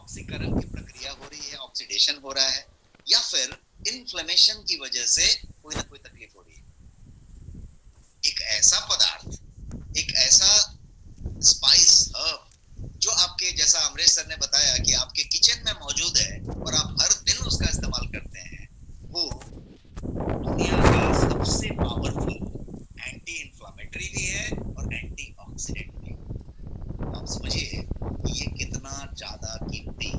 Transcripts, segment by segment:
ऑक्सीकरण की प्रक्रिया हो रही है, ऑक्सीडेशन हो रहा है, या फिर इन्फ्लेमेशन की वजह से कोई ना कोई तकलीफ हो रही है। एक ऐसा पदार्थ, एक ऐसा स्पाइस हर्ब जो आपके, जैसा अमरेश सर ने बताया कि आपके किचन में मौजूद है और आप हर दिन उसका इस्तेमाल करते हैं, वो दुनिया का सबसे पावरफुल एंटी इंफ्लेमेटरी भी है और एंटी ऑक्सीडेंट भी। आप समझिए कि ये कितना ज्यादा कीमती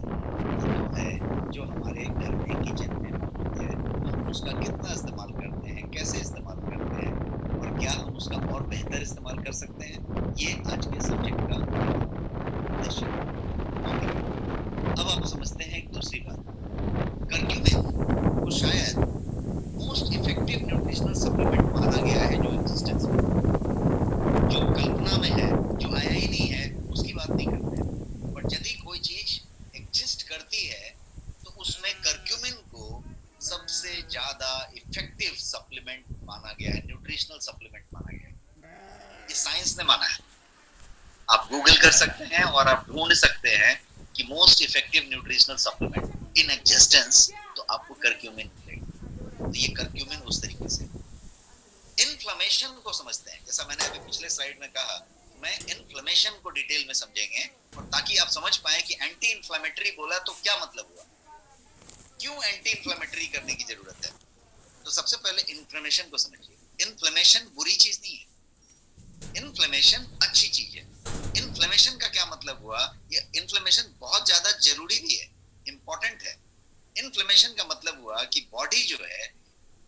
है जो हमारे घर में किचन में मौजूद है। हम उसका कितना इस्तेमाल करते हैं, कैसे इस्तेमाल करते हैं, और क्या हम उसका और बेहतर इस्तेमाल कर सकते हैं, ये आज के सब्जेक्ट का उद्देश्य है। अब आप समझते हैं एक दूसरी बात। कर्क्यूमिन को शायद मोस्ट इफेक्टिव न्यूट्रिशनल सप्लीमेंट माना गया है जो एग्जिस्टेंस में, जो कल्पना में है, जो आया ही नहीं है, उसकी बात नहीं करते हैं। बट यदि कोई चीज एग्जिस्ट करती है तो उसमें कर्क्यूमिन को सबसे ज्यादा इफेक्टिव सप्लीमेंट माना गया है, न्यूट्रिशनल सप्लीमेंट माना गया है। ये साइंस ने माना है। आप गूगल कर सकते हैं और आप ढूंढ सकते हैं कि most effective nutritional supplement in existence, तो आपको कर्क्यूमिन मिलेगा। तो ये कर्क्यूमिन उस तरीके से। इन्फ्लेमेशन को समझते हैं, जैसा मैंने अभी पिछले स्लाइड में कहा, मैं इन्फ्लेमेशन को डिटेल में समझेंगे, और ताकि आप समझ पाए कि एंटी इन्फ्लेमेटरी बोला तो क्या मतलब हुआ, क्यों एंटी इन्फ्लेमेटरी करने की जरूरत है। तो सबसे पहले इन्फ्लेमेशन को समझिए। इन्फ्लेमेशन बुरी चीज नहीं है, इन्फ्लेमेशन अच्छी चीज है। इन्फ्लेमेशन का क्या मतलब हुआ, ये इन्फ्लेमेशन बहुत ज्यादा जरूरी भी है, इंपॉर्टेंट है। इन्फ्लेमेशन का मतलब हुआ कि बॉडी जो है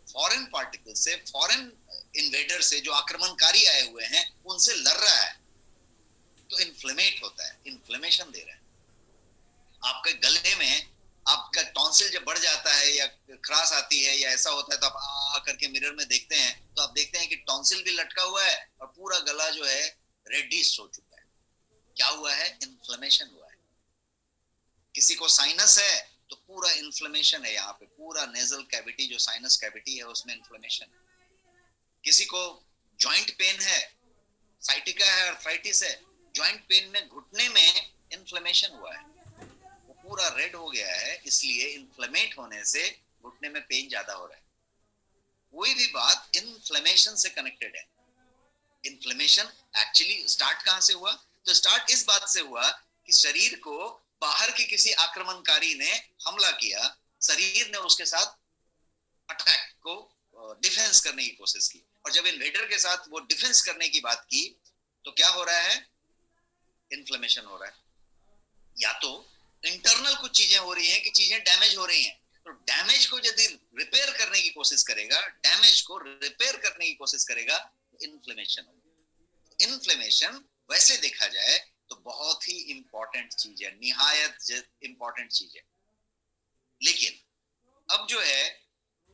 फॉरेन पार्टिकल से, फॉरेन इन्वेडर से, जो आक्रमणकारी आए हुए हैं, उनसे लड़ रहा है, तो इन्फ्लेमेट होता है, इन्फ्लेमेशन दे रहा है। आपके गले में आपका टॉन्सिल जब बढ़ जाता है या खराश आती है या ऐसा होता है, तो आप आ करके मिरर में देखते हैं, तो आप देखते हैं कि टॉन्सिल भी लटका हुआ है और पूरा गला जो है रेडिश हो चुका है। क्या हुआ है, इन्फ्लेमेशन हुआ है। किसी को साइनस है तो पूरा इन्फ्लेमेशन है, यहाँ पे पूरा नेजल कैविटी, जो साइनस कैविटी है, उसमें इन्फ्लेमेशन है। किसी को जॉइंट पेन है, साइटिका है, आर्थराइटिस है, जॉइंट पेन में घुटने में इन्फ्लेमेशन हुआ है, वो पूरा रेड हो गया है, इसलिए इन्फ्लेमेट होने से घुटने में पेन ज्यादा हो रहा है। कोई भी बात इन्फ्लेमेशन से कनेक्टेड है। इन्फ्लेमेशन एक्चुअली स्टार्ट कहां से हुआ, तो स्टार्ट इस बात से हुआ कि शरीर को बाहर के किसी आक्रमणकारी ने हमला किया, शरीर ने उसके साथ अटैक को डिफेंस करने की कोशिश की, और जब इन्वेडर के साथ वो डिफेंस करने की बात की, तो क्या हो रहा है, इन्फ्लेमेशन हो रहा है। या तो इंटरनल कुछ चीजें हो रही हैं कि चीजें डैमेज हो रही हैं, तो डैमेज को यदि रिपेयर करने की कोशिश करेगा, डैमेज को रिपेयर करने की कोशिश करेगा, तो इन्फ्लेमेशन होगा। इन्फ्लेमेशन वैसे देखा जाए तो बहुत ही इंपॉर्टेंट चीज है, निहायत इंपॉर्टेंट चीज है। लेकिन अब जो है,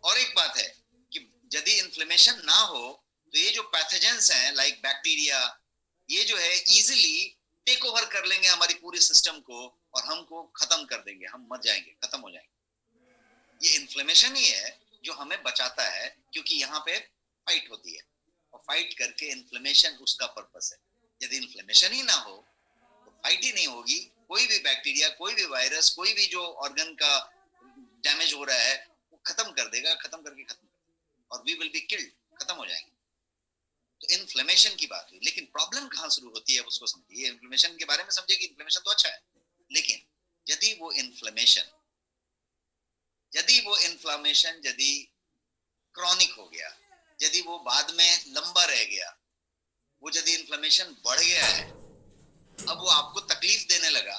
और एक बात है कि यदि इन्फ्लेमेशन ना हो तो ये जो पैथोजेंस हैं लाइक बैक्टीरिया, ये जो है इजीली टेक ओवर कर लेंगे हमारी पूरी सिस्टम को और हमको खत्म कर देंगे, हम मर जाएंगे, खत्म हो जाएंगे। ये इन्फ्लेमेशन ही है जो हमें बचाता है, क्योंकि यहाँ पे फाइट होती है, और फाइट करके इन्फ्लेमेशन उसका पर्पस है। यदि इन्फ्लेमेशन ही ना हो तो फाइट ही नहीं होगी, कोई भी बैक्टीरिया, कोई भी वायरस, कोई भी जो ऑर्गन का डैमेज हो रहा है, वो खत्म कर देगा, खत्म करके खत्म कर देगा, और वी विल बी किल्ड, खत्म हो जाएंगे। तो इन्फ्लेमेशन की बात हुई, लेकिन प्रॉब्लम कहाँ शुरू होती है उसको समझिए। इन्फ्लेमेशन के बारे में समझिए कि इन्फ्लेमेशन तो अच्छा है, लेकिन यदि वो इन्फ्लेमेशन यदि क्रॉनिक हो गया, यदि वो बाद में लंबा रह गया, वो यदि इन्फ्लेमेशन बढ़ गया है, अब वो आपको तकलीफ देने लगा,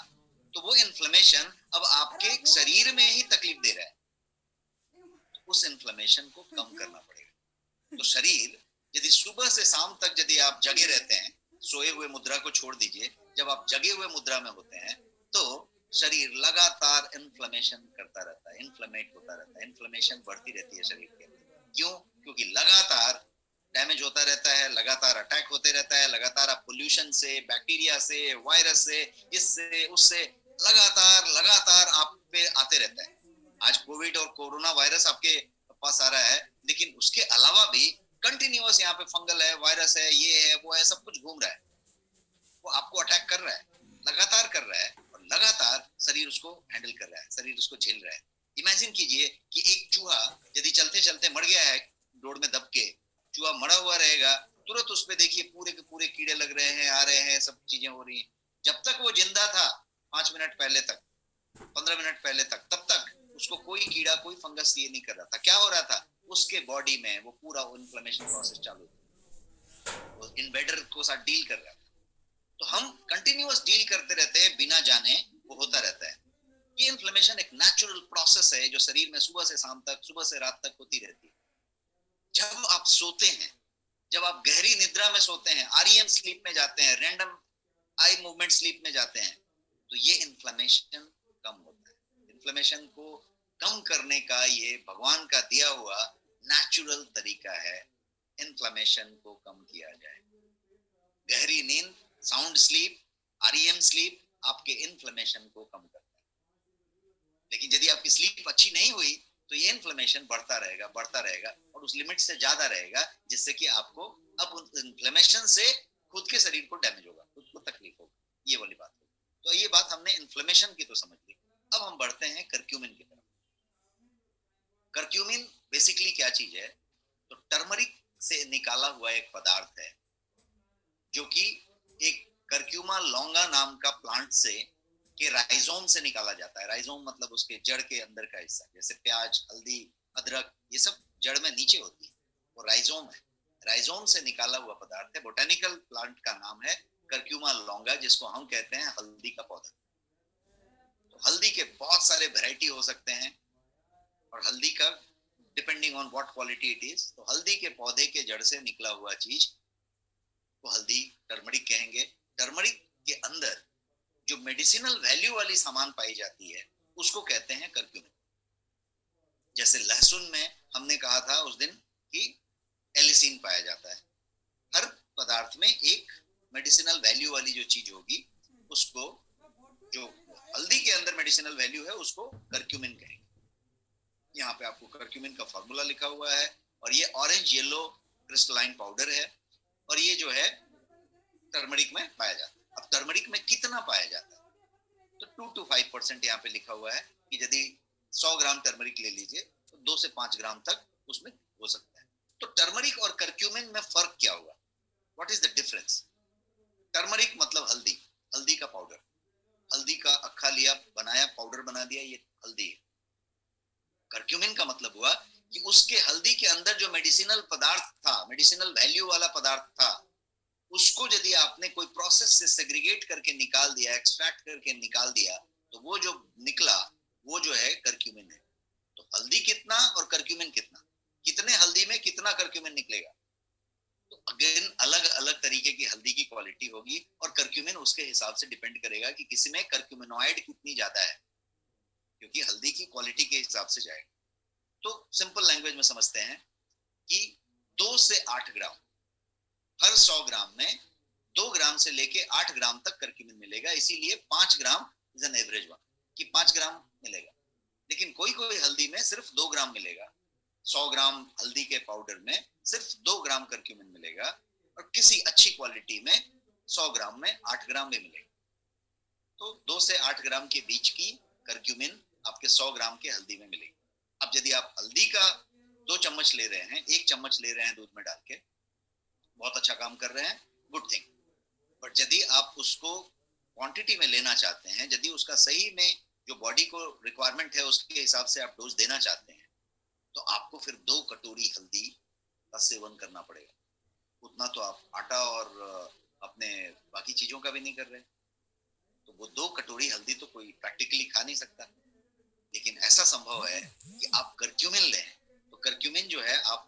तो वो इन्फ्लेमेशन अब आपके शरीर में ही तकलीफ दे रहा है, तो उस इन्फ्लेमेशन को कम करना पड़ेगा। तो शरीर, यदि सुबह से शाम तक यदि आप जगे रहते हैं, सोए हुए मुद्रा को छोड़ दीजिए, जब आप जगे हुए मुद्रा में होते हैं, तो शरीर लगातार इन्फ्लेमेशन करता रहता है, इन्फ्लेमेट होता रहता है, इन्फ्लेमेशन बढ़ती रहती है शरीर के अंदर। क्यों? क्योंकि लगातार डैमेज होता रहता है, लगातार अटैक होते रहता है, लगातार आप पोल्यूशन से, बैक्टीरिया से, वायरस से, इससे उससे लगातार आप पे आते रहता है। आज कोविड और कोरोना वायरस आपके पास आ रहा है, लेकिन उसके अलावा भी कंटिन्यूअस यहाँ पे फंगल है, वायरस है, ये है, वो है, सब कुछ घूम रहा है, वो आपको अटैक कर रहा है, लगातार कर रहा है, और लगातार शरीर उसको हैंडल कर रहा है, शरीर उसको झेल रहा है। इमेजिन कीजिए कि एक चूहा यदि चलते चलते मर गया है, रोड में दब के चूहा मरा हुआ रहेगा, तुरंत उस पे देखिए पूरे के पूरे कीड़े लग रहे हैं, आ रहे हैं, सब चीजें हो रही हैं। जब तक वो जिंदा था 5 मिनट पहले तक, 15 मिनट पहले तक, तब तक उसको कोई कीड़ा कोई फंगस ये नहीं कर रहा था। क्या हो रहा था उसके बॉडी में, वो पूरा इन्फ्लेमेशन प्रोसेस चालू था, वो इन्वेडर को साथ डील कर रहा था। तो हम कंटिन्यूअस डील करते रहते हैं बिना जाने, वो होता रहता है। ये इन्फ्लेमेशन एक नेचुरल प्रोसेस है जो शरीर में सुबह से शाम तक, सुबह से रात तक होती रहती है। जब आप सोते हैं, जब आप गहरी निद्रा में सोते हैं, आरईएम स्लीप में जाते हैं, रैंडम आई मूवमेंट स्लीप में जाते हैं, तो ये इन्फ्लेमेशन कम होता है। इन्फ्लेमेशन को कम करने का ये भगवान का दिया हुआ नेचुरल तरीका है, इन्फ्लेमेशन को कम किया जाए। गहरी नींद, साउंड स्लीप, आरईएम स्लीप आपके इन्फ्लेमेशन को कम करता है। लेकिन यदि आपकी स्लीप अच्छी नहीं हुई तो ये इन्फ्लेमेशन बढ़ता रहेगा, बढ़ता रहेगा और उस लिमिट से ज्यादा रहेगा, जिससे कि आपको अब उस इन्फ्लेमेशन से खुद के शरीर को डैमेज होगा, खुद को तकलीफ होगी, ये वाली बात होगी। तो ये बात हमने इन्फ्लेमेशन की तो समझ ली। अब हम बढ़ते हैं करक्यूमिन की तरफ। करक्यूमिन बेसिकली क्या चीज है? तो टर्मरिक से निकाला हुआ एक पदार्थ है, जो कि एक करक्यूमा लॉन्गा नाम का प्लांट से के राइजोम से निकाला जाता है। राइजोम मतलब उसके जड़ के अंदर का हिस्सा, जैसे प्याज, हल्दी, अदरक, ये सब जड़ में नीचे होती है, वो राइजोम है। राइजोम से निकाला हुआ पदार्थ है। बोटेनिकल प्लांट का नाम है करक्यूमा लॉन्गा, जिसको हम कहते हैं हल्दी का पौधा। तो हल्दी के बहुत सारे वैरायटी हो सकते हैं, और हल्दी का depending on what quality it is, तो हल्दी के पौधे के जड़ से निकला हुआ चीज को हल्दी, टर्मरिक कहेंगे। टर्मरिक के अंदर जो मेडिसिनल वैल्यू वाली सामान पाई जाती है उसको कहते हैं करक्यूमिन। जैसे लहसुन में हमने कहा था उस दिन कि एलिसिन पाया जाता है। हर पदार्थ में एक मेडिसिनल वैल्यू वाली जो चीज होगी उसको, जो हल्दी के अंदर मेडिसिनल वैल्यू है उसको करक्यूमिन कहेंगे। यहाँ पे आपको करक्यूमिन का फॉर्मूला लिखा हुआ है, और ये ऑरेंज येलो क्रिस्टलाइन पाउडर है, और ये जो है टर्मरिक में पाया जाता है। अब टर्मरिक में कितना पाया जाता है? तो 2 to 5% यहाँ पे लिखा हुआ है कि यदि 100 ग्राम टर्मरिक ले लीजिए तो 2 से 5 ग्राम तक उसमें हो सकता है। तो टर्मरिक और करक्यूमिन में फर्क क्या हुआ? What is the difference? Turmeric मतलब हल्दी, हल्दी का पाउडर, हल्दी का अक्खा लिया, बनाया, पाउडर बना दिया, ये हल्दी है। करक्यूमिन का मतलब हुआ कि उसके हल्दी के अंदर जो मेडिसिनल पदार्थ था, मेडिसिनल वैल्यू वाला पदार्थ था, उसको यदि आपने कोई प्रोसेस से सेग्रीगेट करके निकाल दिया, एक्सट्रैक्ट करके निकाल दिया, तो वो जो निकला वो जो है करक्यूमिन है। तो हल्दी कितना और करक्यूमिन कितना, कितने हल्दी में कितना करक्यूमिन निकलेगा? तो अगेन अलग अलग तरीके की हल्दी की क्वालिटी होगी, और करक्यूमिन उसके हिसाब से डिपेंड करेगा कि किसी में करक्यूमिनॉइड कितनी ज्यादा है, क्योंकि हल्दी की क्वालिटी के हिसाब से जाएगा। तो सिंपल लैंग्वेज में समझते हैं कि 2 से 8 ग्राम, हर 100 ग्राम में 2 ग्राम से लेके 8 ग्राम तक करक्यूमिन मिलेगा। इसीलिए 5 gram is an average one, कि 5 ग्राम मिलेगा। लेकिन कोई कोई हल्दी में सिर्फ 2 ग्राम मिलेगा, 100 ग्राम हल्दी के पाउडर में सिर्फ 2 ग्राम करक्यूमिन मिलेगा, और किसी अच्छी क्वालिटी में 100 ग्राम में 8 ग्राम भी मिलेगा। तो 2 से 8 ग्राम के बीच की करक्यूमिन आपके 100 ग्राम के हल्दी में मिलेगी। अब यदि आप हल्दी का 2 चम्मच ले रहे हैं, 1 चम्मच ले रहे हैं दूध में डाल के, बहुत अच्छा काम कर रहे हैं, गुड थिंग। बट यदि आप उसको क्वांटिटी में लेना चाहते हैं, यदि उसका सही में जो बॉडी को रिक्वायरमेंट है उसके हिसाब से आप डोज देना चाहते हैं, तो आपको फिर 2 कटोरी हल्दी का सेवन करना पड़ेगा। उतना तो आप आटा और अपने बाकी चीजों का भी नहीं कर रहे, तो वो 2 कटोरी हल्दी तो कोई प्रैक्टिकली खा नहीं सकता। लेकिन ऐसा संभव है कि आप करक्यूमिन लें, तो करक्यूमिन जो है आप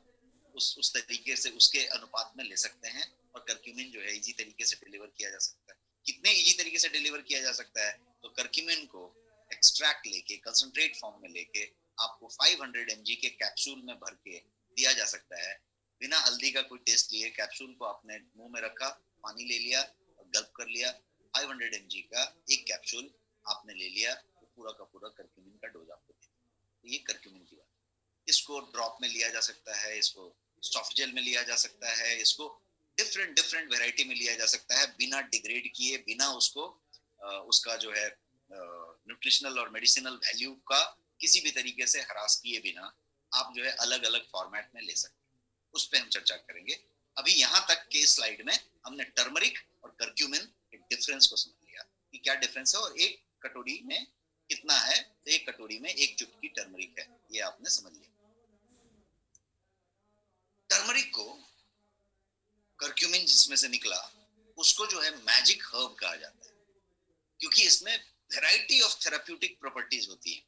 उस तरीके से उसके अनुपात में ले सकते हैं, और करक्यूमिन जो है इजी तरीके से डिलीवर किया जा सकता है। कितने इजी तरीके से डिलीवर किया जा सकता है? तो करक्यूमिन को एक्सट्रैक्ट लेके, कंसंट्रेट फॉर्म में लेके आपको 500 mg के कैप्सूल में भर के दिया जा सकता है, बिना हल्दी का कोई टेस्ट लिए। कैप्सूल को आपने मुंह में रखा, पानी ले लिया और गल्प कर लिया, 500 mg का एक कैप्सूल आपने ले लिया, तो पूरा का पूरा करक्यूमिन का डोज आपको दे। तो ये करक्यूमिन की बात। इसको ड्रॉप में लिया जा सकता है, इसको सॉफ्ट जेल में लिया जा सकता है, इसको डिफरेंट वैरायटी में लिया जा सकता है, बिना डिग्रेड किए, बिना उसको उसका जो है न्यूट्रिशनल और मेडिसिनल वैल्यू का किसी भी तरीके से हरास किए बिना आप जो है अलग अलग फॉर्मेट में ले सकते हैं। उस पर हम चर्चा करेंगे। अभी यहाँ तक के स्लाइड में हमने टर्मरिक और कर्क्यूमिन के डिफरेंस को समझ लिया कि क्या डिफरेंस है और एक कटोरी में कितना है। तो एक कटोरी में एक चुटकी टर्मरिक है, ये आपने समझ लिया। टर्मरिक को कर्क्यूमिन जिसमें से निकला उसको जो है मैजिक हर्ब कहा जाता है, क्योंकि इसमें वैरायटी ऑफ थेराप्यूटिक प्रॉपर्टीज होती है।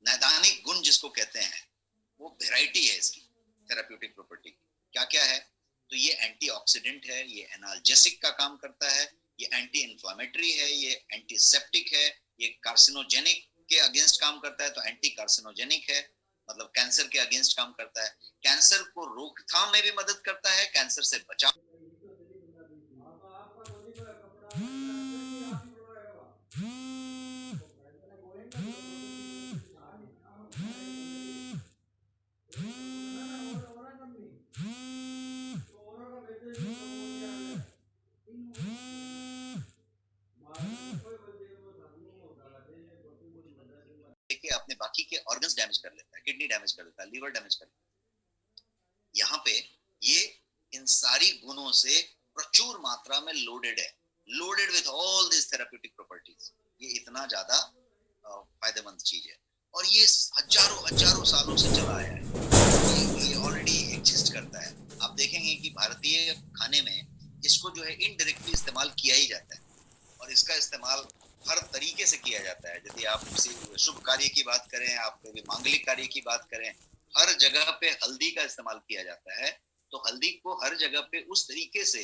नैदानिक गुण जिसको कहते हैं वो वैरायटी है इसकी थेराप्यूटिक प्रॉपर्टी। क्या क्या है? तो ये एंटीऑक्सीडेंट है, ये एनाल्जेसिक का काम करता है, ये एंटी इन्फ्लामेटरी है, ये एंटीसेप्टिक है, ये कार्सिनोजेनिक के अगेंस्ट काम करता है, तो एंटी कार्सिनोजेनिक है, मतलब कैंसर के अगेंस्ट काम करता है, कैंसर को रोकथाम में भी मदद करता है, कैंसर से बचाव। अपने बाकी के ऑर्गन्स डैमेज कर लेता है, किडनी डैमेज कर देता है, लीवर डैमेज कर देता है। यहाँ पे ये इन सारी गुणों से प्रचुर मात्रा में लोडेड है, loaded with all this therapeutic properties. ये इतना ज्यादा फायदेमंद चीज है और ये हजारों हजारों सालों से चला आया है, ये ऑलरेडी एग्जिस्ट करता है। आप देखेंगे कि भारतीय खाने में इसको जो है इनडायरेक्टली इस्तेमाल किया ही जाता है और इसका इस्तेमाल हर तरीके से किया जाता है। यदि आप किसी शुभ कार्य की बात करें, आप कोई मांगलिक कार्य की बात करें, हर जगह पे हल्दी का इस्तेमाल किया जाता है। तो हल्दी को हर जगह पे उस तरीके से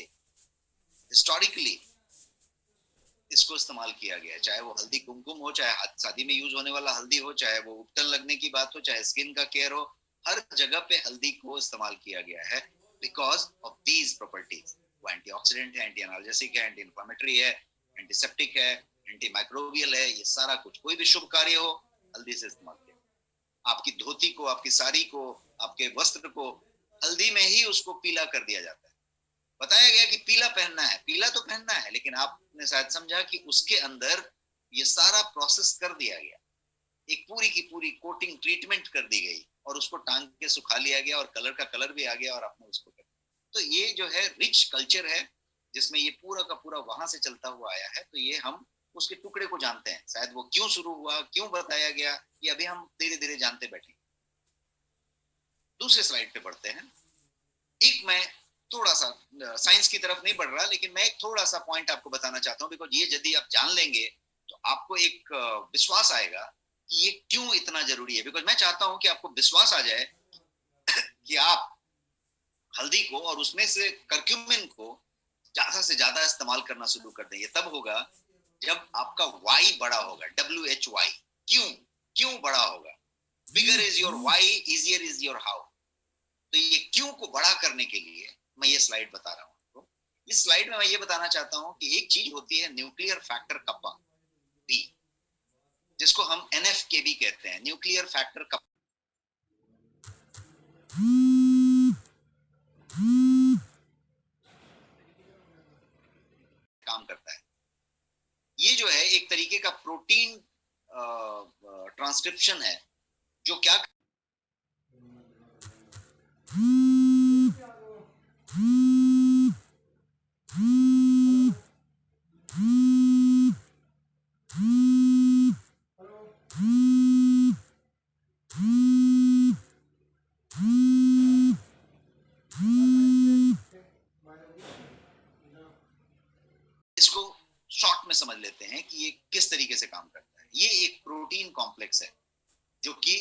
हिस्टोरिकली इसको इस्तेमाल किया गया है, चाहे वो हल्दी कुमकुम हो, चाहे शादी में यूज होने वाला हल्दी हो, चाहे वो उपटन लगने की बात हो, चाहे स्किन का केयर हो, हर जगह पे हल्दी को इस्तेमाल किया गया है बिकॉज ऑफ दीज प्रॉपर्टीज। वो एंटीऑक्सीडेंट है, एंटी एनाल्जेसिक है, एंटी इन्फ्लेमेटरी है, एंटीसेप्टिक है, एंटी माइक्रोबियल है। ये सारा कुछ, कोई भी शुभ कार्य हो, हल्दी से इस्तेमाल किया। आपकी धोती को, आपकी साड़ी को, आपके वस्त्र को हल्दी में ही उसको पीला कर दिया जाता है। बताया गया कि पीला पहनना है, पीला तो पहनना है, लेकिन आपने शायद समझा कि उसके अंदर ये सारा प्रोसेस कर दिया गया, एक पूरी की पूरी कोटिंग ट्रीटमेंट कर दी गई और उसको टांग के सुखा लिया गया और कलर का कलर भी आ गया और आपने उसको कर। तो ये जो है रिच कल्चर है जिसमें ये पूरा का पूरा वहां से चलता हुआ आया है। तो ये हम उसके टुकड़े को जानते हैं, शायद वो क्यों शुरू हुआ, क्यों बताया गया, ये अभी हम धीरे धीरे जानते बैठे। दूसरे स्लाइड पे बढ़ते हैं। एक मैं थोड़ा सा साइंस की तरफ नहीं बढ़ रहा, लेकिन मैं एक थोड़ा सा पॉइंट आपको बताना चाहता हूँ, बिकॉज ये यदि आप जान लेंगे तो आपको एक विश्वास आएगा कि ये क्यों इतना जरूरी है। बिकॉज मैं चाहता हूं कि आपको विश्वास आ जाए कि आप हल्दी को और उसमें से कर्क्यूमिन को ज्यादा से ज्यादा इस्तेमाल करना शुरू कर दें। ये तब होगा जब आपका वाई बड़ा होगा, WHY। क्यों क्यों बड़ा होगा? Bigger is your why, easier is your how. तो ये क्यों को बड़ा करने के लिए मैं ये स्लाइड बता रहा हूं आपको। इस स्लाइड में मैं ये बताना चाहता हूं कि एक चीज होती है न्यूक्लियर फैक्टर कप्पा बी, जिसको हम NF-kB कहते हैं, न्यूक्लियर फैक्टर कप्पा काम करता है। ये जो है एक तरीके का प्रोटीन ट्रांसक्रिप्शन है जो क्या इसको शॉर्ट में समझ लेते हैं कि ये किस तरीके से काम करता है। ये एक प्रोटीन कॉम्प्लेक्स है जो कि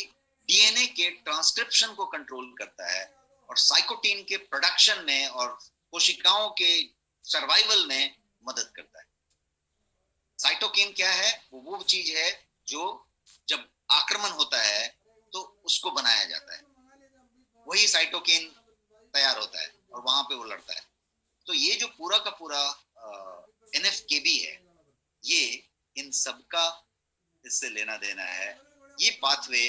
DNA के ट्रांसक्रिप्शन को कंट्रोल करता है और साइकोटीन के प्रोडक्शन में और कोशिकाओं के सर्वाइवल में मदद करता है। साइटोकिन क्या है? वो चीज है जो जब आक्रमण होता है तो उसको बनाया जाता है, वही साइटोकिन तैयार होता है और वहां पे वो लड़ता है। तो ये जो पूरा का पूरा NF-kB है, ये इन सबका इससे लेना देना है। ये पाथवे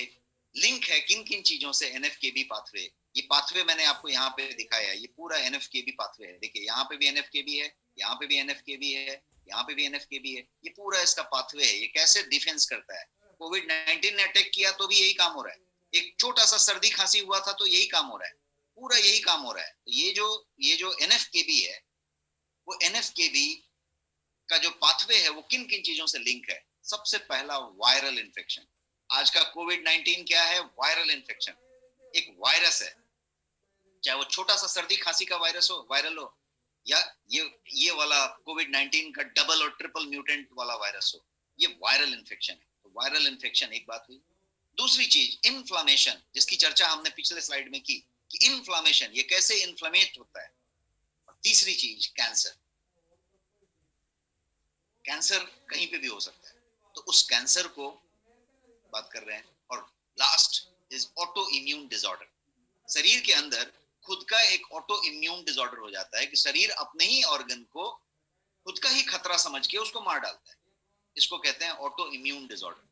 लिंक है किन किन चीजों से? NF-kB pathway. ये पाथवे मैंने आपको यहाँ पे दिखाया है, ये पूरा NF-kB पाथवे है। देखिए यहाँ पे भी NF-kB है, यहाँ पे भी NF-kB है, यहाँ पे भी NF-κB है। ये पूरा इसका पाथवे है, ये कैसे डिफेंस करता है। कोविड-19 ने अटैक किया तो भी यही काम हो रहा है, एक छोटा सा सर्दी खांसी हुआ था तो यही काम हो रहा है, पूरा यही काम हो रहा है। तो ये जो NF-κB है, वो NF-κB का जो पाथवे है वो किन किन चीजों से लिंक है। सबसे पहला वायरल इन्फेक्शन। आज का कोविड-19 क्या है? Viral infection. एक वायरस है, चाहे वो छोटा सा सर्दी खांसी का वायरस हो, वायरल हो, या ये वाला कोविड-19 का डबल और ट्रिपल म्यूटेंट वाला वायरस हो, ये वायरल इन्फेक्शन है। तो वायरल इन्फेक्शन एक बात हुई। दूसरी चीज इन्फ्लामेशन, जिसकी चर्चा हमने पिछले स्लाइड में की कि इन्फ्लामेशन ये कैसे इन्फ्लेमेट होता है। और तीसरी चीज कैंसर। कैंसर कहीं पे भी हो सकता है, तो उस कैंसर को बात कर रहे हैं। और last is auto immune disorder. शरीर के अंदर खुद का एक ऑटो इम्यून डिसऑर्डर हो जाता है कि शरीर अपने ही ऑर्गन को खुद का ही खतरा समझ के उसको मार डालता है। इसको कहते हैं auto immune disorder.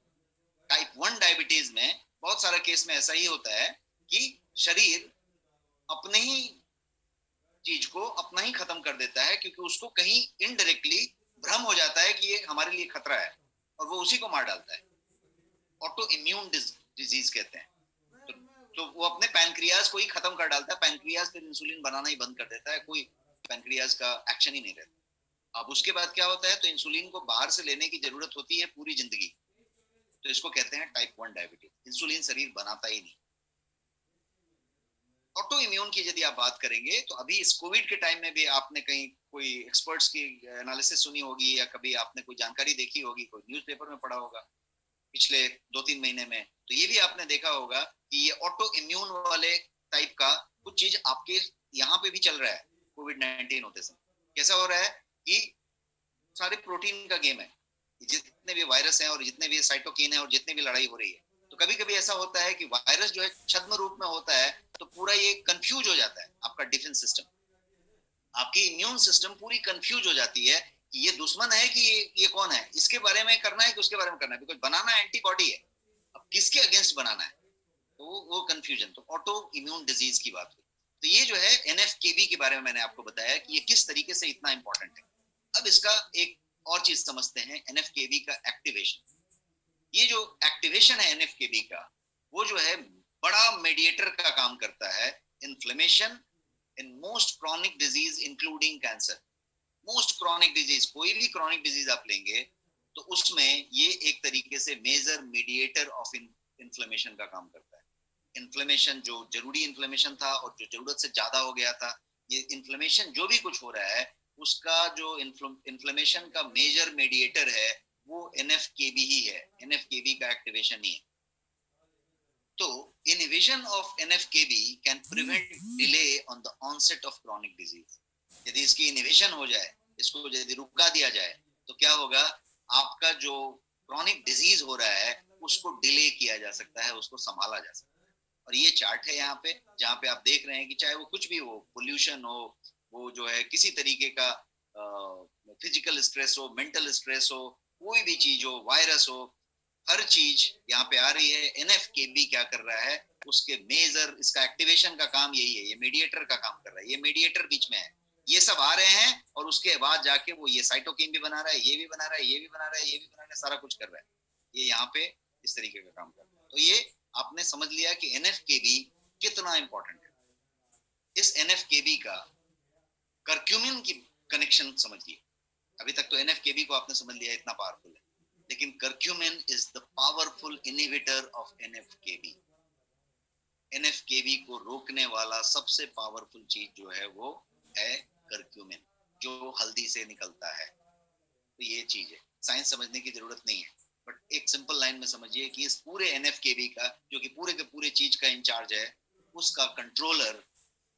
Type 1 diabetes में बहुत सारे केस में ऐसा ही होता है कि शरीर अपने ही चीज को अपना ही खत्म कर देता है, क्योंकि उसको कहीं इनडायरेक्टली भ्रम हो जाता है कि ये हमारे लिए खतरा है, और वो उसी को मार डालता है। ऑटो इम्यून डिजीज कहते हैं। तो वो अपने पैनक्रियाज को ही खत्म कर डालता है। पैनक्रियाज फिर इंसुलिन बनाना ही बंद कर देता है, कोई पैनक्रियाज का एक्शन ही नहीं रहता। अब उसके बाद क्या होता है, तो इंसुलिन को बाहर से लेने की जरूरत होती है पूरी जिंदगी। तो इसको कहते हैं टाइप 1 डायबिटीज। इंसुलिन शरीर बनाता ही नहीं। ऑटो इम्यून की यदि आप बात करेंगे तो अभी इस कोविड के टाइम में भी आपने कहीं कोई एक्सपर्ट्स की एनालिसिस सुनी होगी, या कभी आपने कोई जानकारी देखी होगी, कोई न्यूज़पेपर में पढ़ा होगा पिछले 2-3 महीने में। तो ये भी आपने देखा होगा कि ये ऑटो इम्यून वाले टाइप का कुछ चीज आपके यहाँ पे भी चल रहा है कोविड-19 होते समय। कैसा हो रहा है कि सारे प्रोटीन का गेम है। जितने भी वायरस हैं और जितने भी साइटोकिन है और जितने भी लड़ाई हो रही है, तो कभी कभी ऐसा होता है कि वायरस जो है छद्म रूप में होता है, तो पूरा ये कंफ्यूज हो जाता है। आपका डिफेंस सिस्टम, आपकी इम्यून सिस्टम पूरी कंफ्यूज हो जाती है कि ये दुश्मन है कि ये कौन है, इसके बारे में करना है कि उसके बारे में करना है, बिकॉज बनाना एंटीबॉडी है, अब किसके अगेंस्ट बनाना है, तो वो कंफ्यूजन। तो ऑटो इम्यून डिजीज की बात हुई। तो ये जो है NF-κB के बारे में मैंने आपको बताया कि ये किस तरीके से इतना इंपॉर्टेंट है। अब इसका एक और चीज समझते हैं, NF-κB का एक्टिवेशन। ये जो एक्टिवेशन है NF-κB का, वो जो है बड़ा मेडिएटर का काम करता है inflammation in most chronic disease including cancer. Most chronic disease, कोई भी क्रॉनिक डिजीज आप लेंगे तो उसमें ये एक तरीके से मेजर मीडिएटर ऑफ इन्फ्लेमेशन का काम करता है। इन्फ्लेमेशन जो जरूरी इन्फ्लेमेशन था और जो जरूरत से ज्यादा हो गया था, ये इन्फ्लेमेशन जो भी कुछ हो रहा है उसका जो इन्फ्लेमेशन का मेजर मीडिएटर है वो NF-κB ही है। NF-κB का एक्टिवेशन ही है। तो inhibition of NF-κB can prevent delay on the onset of chronic disease. यदि इसकी इनहिबिशन हो जाए, इसको यदि रुका दिया जाए, तो क्या होगा, आपका जो क्रॉनिक डिजीज हो रहा है उसको डिले किया जा सकता है, उसको संभाला जा सकता है। और ये चार्ट है यहाँ पे, जहाँ पे आप देख रहे हैं कि चाहे वो कुछ भी हो, पोल्यूशन हो, वो जो है किसी तरीके का फिजिकल स्ट्रेस हो, मेंटल स्ट्रेस हो, कोई भी चीज हो, वायरस हो, हर चीज यहाँ पे आ रही है। NF-κB क्या कर रहा है, उसके मेजर, इसका एक्टिवेशन का काम यही है, ये मीडिएटर का काम कर रहा है। ये मीडिएटर बीच में है, ये सब आ रहे हैं और उसके बाद जाके वो ये साइटोकिन भी बना रहा है, ये भी बना रहा है, ये भी बना रहा है, ये भी बना रहा है, सारा कुछ कर रहा है। ये यहाँ पे इस तरीके का काम कर रहा है। तो ये आपने समझ लिया कि NF-κB कितना इंपॉर्टेंट है। इस NF-κB का कर्क्यूमिन की कनेक्शन समझिए। अभी तक तो NF-κB को आपने समझ लिया, इतना पावरफुल है, लेकिन curcumin is the powerful inhibitor of NF-κB। NF-κB को रोकने वाला सबसे पावरफुल चीज जो है वो है कर्क्यूमिन, जो हल्दी से निकलता है। तो ये चीज है, साइंस समझने की जरूरत नहीं है, बट एक सिंपल लाइन में समझिए कि इस पूरे NF-κB का, जो कि पूरे के पूरे चीज का इंचार्ज है, उसका कंट्रोलर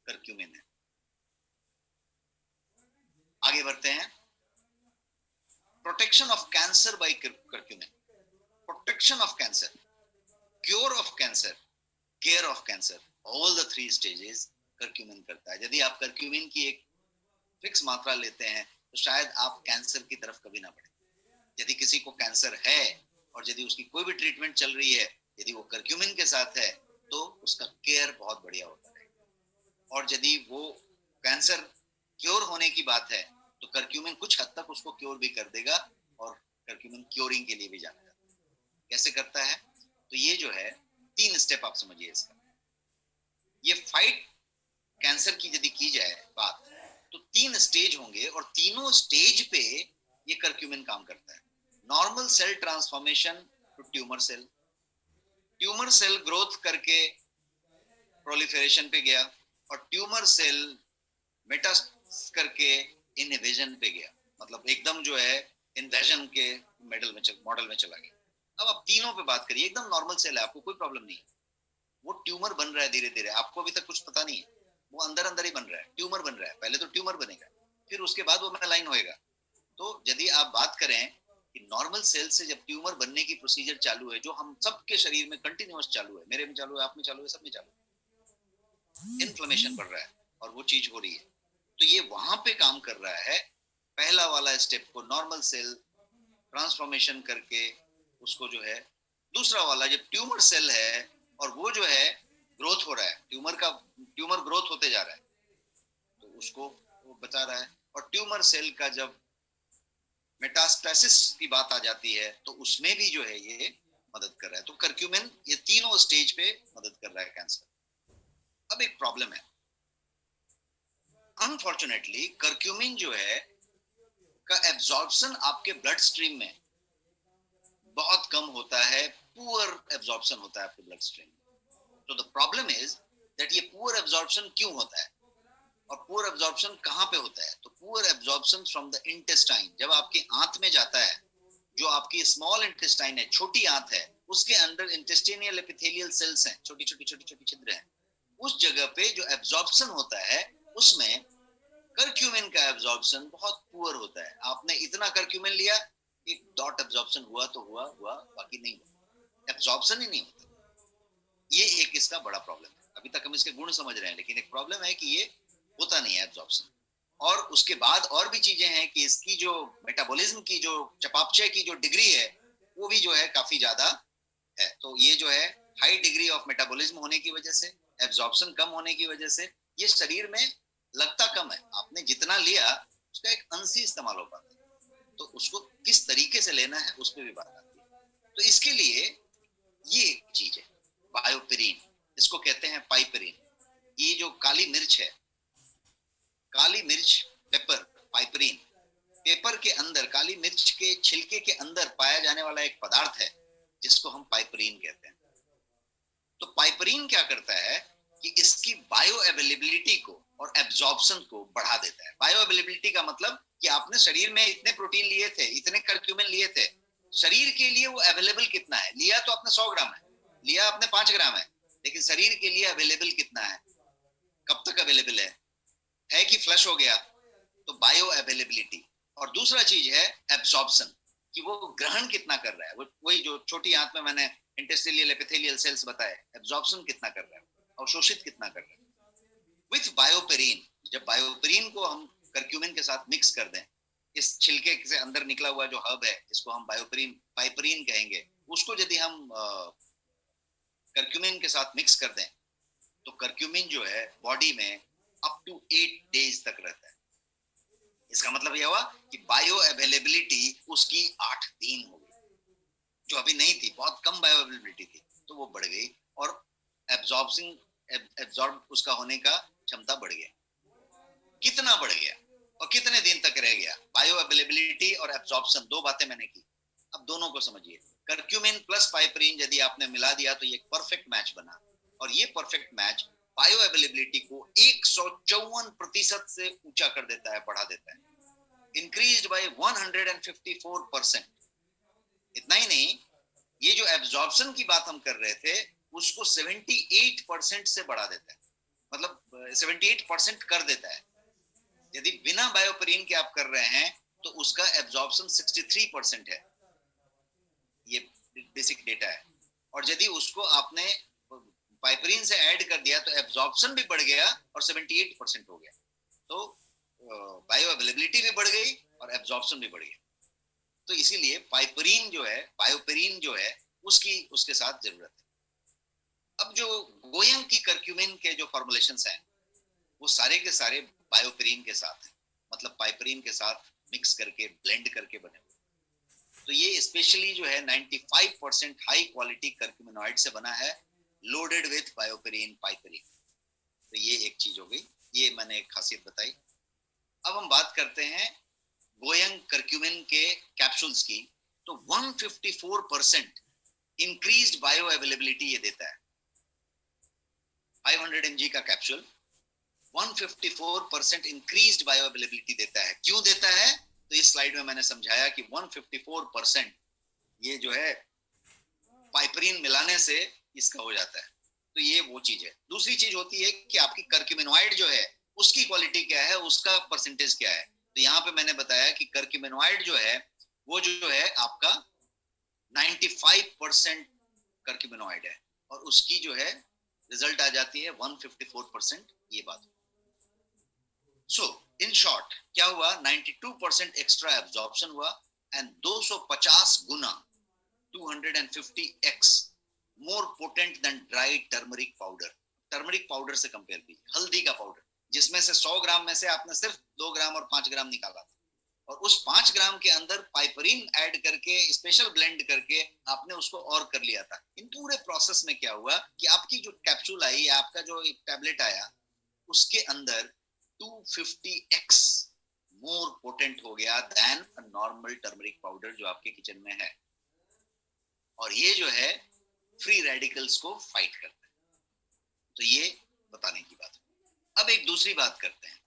कर्क्यूमिन है। आगे बढ़ते हैं। Protection of cancer by curcumin. Protection of cancer, cure of cancer, care of cancer, all the 3 stages curcumin करता है। यदि आप कर्क्यूमिन की एक फिक्स मात्रा लेते हैं तो शायद आप कैंसर की तरफ कभी ना बढ़े। यदि किसी को कैंसर है और यदि उसकी कोई भी ट्रीटमेंट चल रही है, यदि वो कर्क्यूमिन के साथ है तो उसका केयर बहुत बढ़िया होता है। और यदि वो कैंसर क्योर होने की बात है तो करक्यूमिन कुछ हद तक उसको क्योर भी कर देगा, और करक्यूमिन क्योरिंग के लिए भी जाना जाता है। कैसे करता है? तो ये जो है 3 स्टेप आप समझिए इसका। ये फाइट कैंसर की यदि की जाए बात, तो 3 स्टेज होंगे और तीनों स्टेज पे ये करक्यूमिन काम करता है। Normal cell transformation to tumour cell, tumour cell growth करके प्रोलिफरेशन पे गया, और ट्यूमर सेल मेटास्टेसिस करके इनवेजन पे गया, मतलब एकदम जो है इन्वेजन के मॉडल में चला गया। अब आप तीनों पे बात करिए, एकदम नॉर्मल सेल है, आपको कोई प्रॉब्लम नहीं है, वो ट्यूमर बन रहा है धीरे धीरे, आपको अभी तक कुछ पता नहीं है, वो अंदर अंदर ही बन रहा है, ट्यूमर बन रहा है। पहले तो ट्यूमर बनेगा, फिर उसके बाद वो मेलाइन होएगा। तो यदि आप बात करें कि नॉर्मल सेल से जब ट्यूमर बनने की प्रोसीजर चालू है, जो हम सबके शरीर में कंटिन्यूअस चालू है, मेरे में चालू है, आप में चालू है, सब में चालू है, इन्फ्लेमेशन बढ़ रहा है और वो चीज हो रही है, तो ये वहां पे काम कर रहा है। पहला वाला स्टेप को नॉर्मल सेल ट्रांसफॉर्मेशन करके उसको जो है, दूसरा वाला जब ट्यूमर सेल है और वो जो है ग्रोथ हो रहा है, ट्यूमर ग्रोथ होते जा रहा है, तो उसको वो बचा रहा है। और ट्यूमर सेल का जब मेटास्टेसिस की बात आ जाती है, तो उसमें भी जो है ये मदद कर रहा है। तो करक्यूमिन ये तीनों स्टेज पे मदद कर रहा है कैंसर। अब एक प्रॉब्लम है, अनफॉर्चुनेटली करक्यूमिन जो है का एब्जॉर्प्शन आपके ब्लड स्ट्रीम में बहुत कम होता है, पुअर एब्जॉर्प्शन होता है आपके ब्लड स्ट्रीम में। तो द प्रॉब्लम इज दैट ये पुअर एब्जॉर्प्शन क्यों होता है, और पुअर एब्जॉर्प्शन कहाँ पे होता है? तो poor absorption from the intestine, जब आपके आंत में जाता है, जो आपकी स्मॉल इंटेस्टाइन है, छोटी आंत है, उसके अंदर इंटेस्टिनियल एपिथेलियल सेल्स हैं, छोटी छोटी छोटी छोटी छिद्र हैं, उस जगह पे जो एब्जॉर्प्शन होता है उसमें करक्यूमिन का एब्जॉर्प्शन बहुत पुअर होता है। आपने इतना करक्यूमिन लिया, एक डॉट एब्जॉर्प्शन हुआ तो हुआ, बाकी नहीं हुआ, एब्जॉर्प्शन ही नहीं होता। ये एक इसका बड़ा प्रॉब्लम है। अभी तक हम इसके गुण समझ रहे हैं, लेकिन एक प्रॉब्लम है कि ये होता नहीं है एब्जॉर्प्शन। और उसके बाद और भी चीजें हैं कि इसकी जो मेटाबॉलिज्म की जो चयापचय की जो डिग्री है, वो भी जो है काफी ज्यादा है। तो ये जो है हाई डिग्री ऑफ मेटाबॉलिज्म होने की वजह से, एब्जॉर्प्शन कम होने की वजह से, ये शरीर में लगता कम है। आपने जितना लिया उसका एक अंश ही इस्तेमाल हो पाता है, तो उसको किस तरीके से लेना है उस पर भी बात आती है। तो इसके लिए ये एक चीज है बायोपेरिन, इसको कहते हैं पाइपेरिन। ये जो काली मिर्च है, काली मिर्च पेपर, पाइपरीन, पेपर के अंदर, काली मिर्च के छिलके के अंदर पाया जाने वाला एक पदार्थ है जिसको हम पाइपरीन कहते हैं। तो पाइपरीन क्या करता है कि इसकी बायो अवेलेबिलिटी को और एब्जॉर्प्शन को बढ़ा देता है। बायो अवेलेबिलिटी का मतलब कि आपने शरीर में इतने प्रोटीन लिए थे, इतने करक्यूमिन लिए थे, शरीर के लिए वो अवेलेबल कितना है? लिया तो आपने 100 ग्राम है, लिया आपने 5 ग्राम है, लेकिन शरीर के लिए अवेलेबल कितना है? कब तक अवेलेबल है कि फ्लश हो गया? तो बायो अवेलेबिलिटी। और दूसरा चीज है एब्जॉर्प्शन, कि वो ग्रहण कितना कर रहा है। वही जो छोटी आंत में मैंने इंटेस्टिनियल एपिथेलियल सेल्स बताए, एब्जॉर्प्शन कितना कर रहा है, अवशोषित कितना कर रहा है। विथ बायोपेरिन, जब बायोपेरिन को हम करक्यूमिन के साथ मिक्स कर दें, इस छिलके से अंदर निकला हुआ जो हब है, इसको हम बायोपेरिन, पाइपरीन कहेंगे, उसको यदि हम करक्यूमिन के साथ मिक्स कर दें, तो करक्यूमिन जो है बॉडी में अप टू 8 डेज तक रहता है। इसका मतलब यह हुआ कि बायो अवेलेबिलिटी उसकी 8 दिन हो गई, जो अभी नहीं थी, बहुत कम बायो अवेलेबिलिटी थी, तो वो बढ़ गई, और एब्जॉर्ब उसका होने का क्षमता बढ़ गया। कितना बढ़ गया और कितने दिन तक रह गया? बायो अवेलेबिलिटी और एब्जॉर्प्शन, दो बातें मैंने की। अब दोनों को समझिए, करक्यूमिन प्लस पाइपरीन यदि आपने मिला दिया तो ये परफेक्ट मैच बना, और ये परफेक्ट मैच बायो अवेलेबिलिटी को 154% से ऊंचा कर देता है, बढ़ा देता है, इंक्रीज्ड बाय 154%। इतना ही नहीं, ये जो एब्जॉर्प्शन की बात हम कर रहे थे उसको 78% से बढ़ा देता है, मतलब 78% कर देता है। यदि बिना बायोपेरिन के आप कर रहे हैं तो उसका एब्जॉर्प्शन 63% है, ये बेसिक डेटा है। और यदि उसको आपने पाइपरीन से ऐड कर दिया तो एब्जॉर्प्शन भी बढ़ गया और 78% हो गया, तो बायो अवेलेबिलिटी भी बढ़ गई और एब्जॉर्प्शन भी बढ़ गया। तो इसीलिए पाइपरीन जो है, बायोपेरिन जो है, उसके साथ जरूरत है। अब जो गोयंग की करक्यूमिन के जो फॉर्मुलेशंस हैं वो सारे के सारे बायोपेरिन के साथ हैं। मतलब पाइपरीन के साथ मिक्स करके ब्लेंड करके बने हुए। तो ये स्पेशली जो है 95% हाई क्वालिटी कर्क्यूमिनॉइड से बना है, लोडेड विथ बायोपेरिन पाइपरीन। तो ये एक चीज हो गई, ये मैंने एक खासियत बताई। अब हम बात करते हैं गोयंग कर्क्यूमिन के कैप्सूल्स की। तो 154% इंक्रीज्ड बायो अवेलेबिलिटी ये देता है। 500 mg का कैप्सूल 154% इंक्रीज्ड बायो अवेलेबिलिटी देता है। क्यों देता है? तो इस स्लाइड में मैंने समझाया कि 154% ये जो है पाइपरीन मिलाने से इसका हो जाता है। तो ये वो चीज है। दूसरी चीज होती है कि आपकी कर्क्यूमिनॉइड जो है उसकी क्वालिटी क्या है, उसका परसेंटेज क्या है। तो यहाँ पे मैंने बताया कि कर्क्यूमिनॉइड जो है वो जो है आपका 95% कर्क्यूमिनॉइड है और उसकी जो है रिजल्ट आ जाती है 154%। ये बात। सो इन शॉर्ट क्या हुआ, 92% एक्स्ट्रा एब्जॉर्प्शन हुआ and 250 Guna 250x more potent then dry turmeric powder. Turmeric powder से कंपेयर कीजिए, हल्दी का पाउडर जिसमें से 100 ग्राम में से आपने सिर्फ 2 ग्राम और 5 ग्राम निकाला था, और उस 5 ग्राम के अंदर पाइपरीन ऐड करके स्पेशल ब्लेंड करके आपने उसको और कर लिया था। इन पूरे प्रोसेस में क्या हुआ कि आपकी जो कैप्सूल आई, आपका जो टैबलेट आया, उसके अंदर 250x मोर पोटेंट हो गया than a normal turmeric powder जो आपके किचन में है। और ये जो है फ्री रेडिकल्स को फाइट करता है। तो ये बताने की बात। अब एक दूसरी बात करते हैं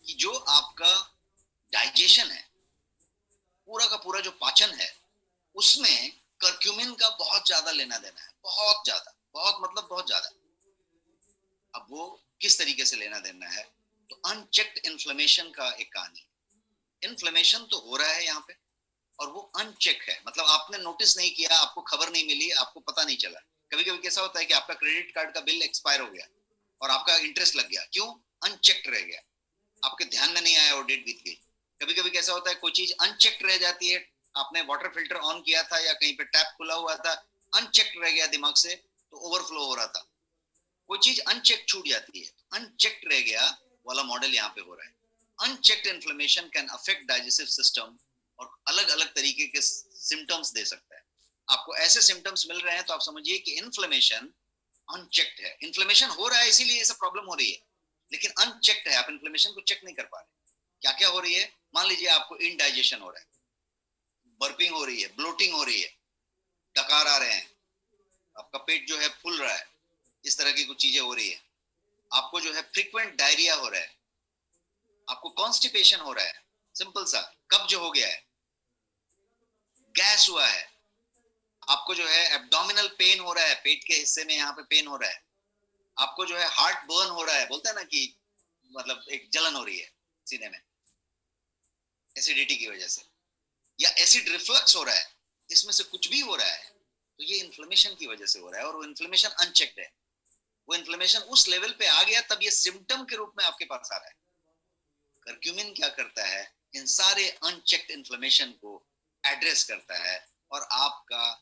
कि जो आपका डाइजेशन है, पूरा का पूरा जो पाचन है, उसमें कर्क्यूमिन का बहुत ज्यादा लेना देना है। बहुत ज्यादा, बहुत मतलब बहुत ज्यादा। अब वो किस तरीके से लेना देना है, तो अनचेक्ड इन्फ्लेमेशन का एक कहानी है। इन्फ्लेमेशन तो हो रहा है यहाँ पे और वो अनचेक है, मतलब आपने नोटिस नहीं किया, आपको खबर नहीं मिली, आपको पता नहीं चला। कभी कभी कैसा होता है कि आपका क्रेडिट कार्ड का बिल एक्सपायर हो गया और आपका इंटरेस्ट लग गया, क्यों? अनचेक्ड रह गया, आपके ध्यान में नहीं आया और डेट बीत गई। कभी कभी कैसा होता है, कोई चीज अनचेक्ड रह जाती है, आपने वाटर फिल्टर ऑन किया था या कहीं पे टैप खुला हुआ था, अनचेक्ड रह गया दिमाग से, तो ओवरफ्लो हो रहा था। कोई चीज अनचेक छूट जाती है, अनचेक्ड रह गया वाला मॉडल यहाँ पे हो रहा है। Unchecked inflammation can affect digestive system और अलग अलग तरीके के सिम्टम्स दे सकता है। आपको ऐसे सिम्टम्स मिल रहे हैं तो आप समझिए कि इन्फ्लेमेशन अनचेक्ड है। इन्फ्लेमेशन हो रहा है इसीलिए ये सब प्रॉब्लम हो रही है, लेकिन अनचेक्ड है, आप इन्फ्लेमेशन को चेक नहीं कर पा रहे। क्या क्या हो रही है? मान लीजिए आपको इनडाइजेशन हो रहा है, बर्पिंग हो रही है, ब्लोटिंग हो रही है, डकार आ रहे हैं, आपका पेट जो है फूल रहा है, इस तरह की कुछ चीजें हो रही है। आपको जो है फ्रीक्वेंट डायरिया हो रहा है, आपको कॉन्स्टिपेशन हो रहा है, सिंपल सा कब्ज हो गया है, गैस हुआ है, आपको जो है एब्डोमिनल पेन हो रहा है, पेट के हिस्से में यहाँ पे पेन हो रहा है, आपको जो है हार्ट बर्न हो रहा है, बोलते हैं ना कि मतलब एक जलन हो रही है सीने में एसिडिटी की वजह से, या एसिड रिफ्लक्स हो रहा है, इसमें से कुछ भी हो रहा है, तो ये इन्फ्लेमेशन की वजह से हो रहा है। और वो इन्फ्लेमेशन अनचेक्ड है, वो इन्फ्लेमेशन उस लेवल पे आ गया तब ये सिम्टम के रूप में आपके पास आ रहा है। कर्क्यूमिन क्या करता है, इन सारे अनचेक्ड इन्फ्लेमेशन को एड्रेस करता है और आपका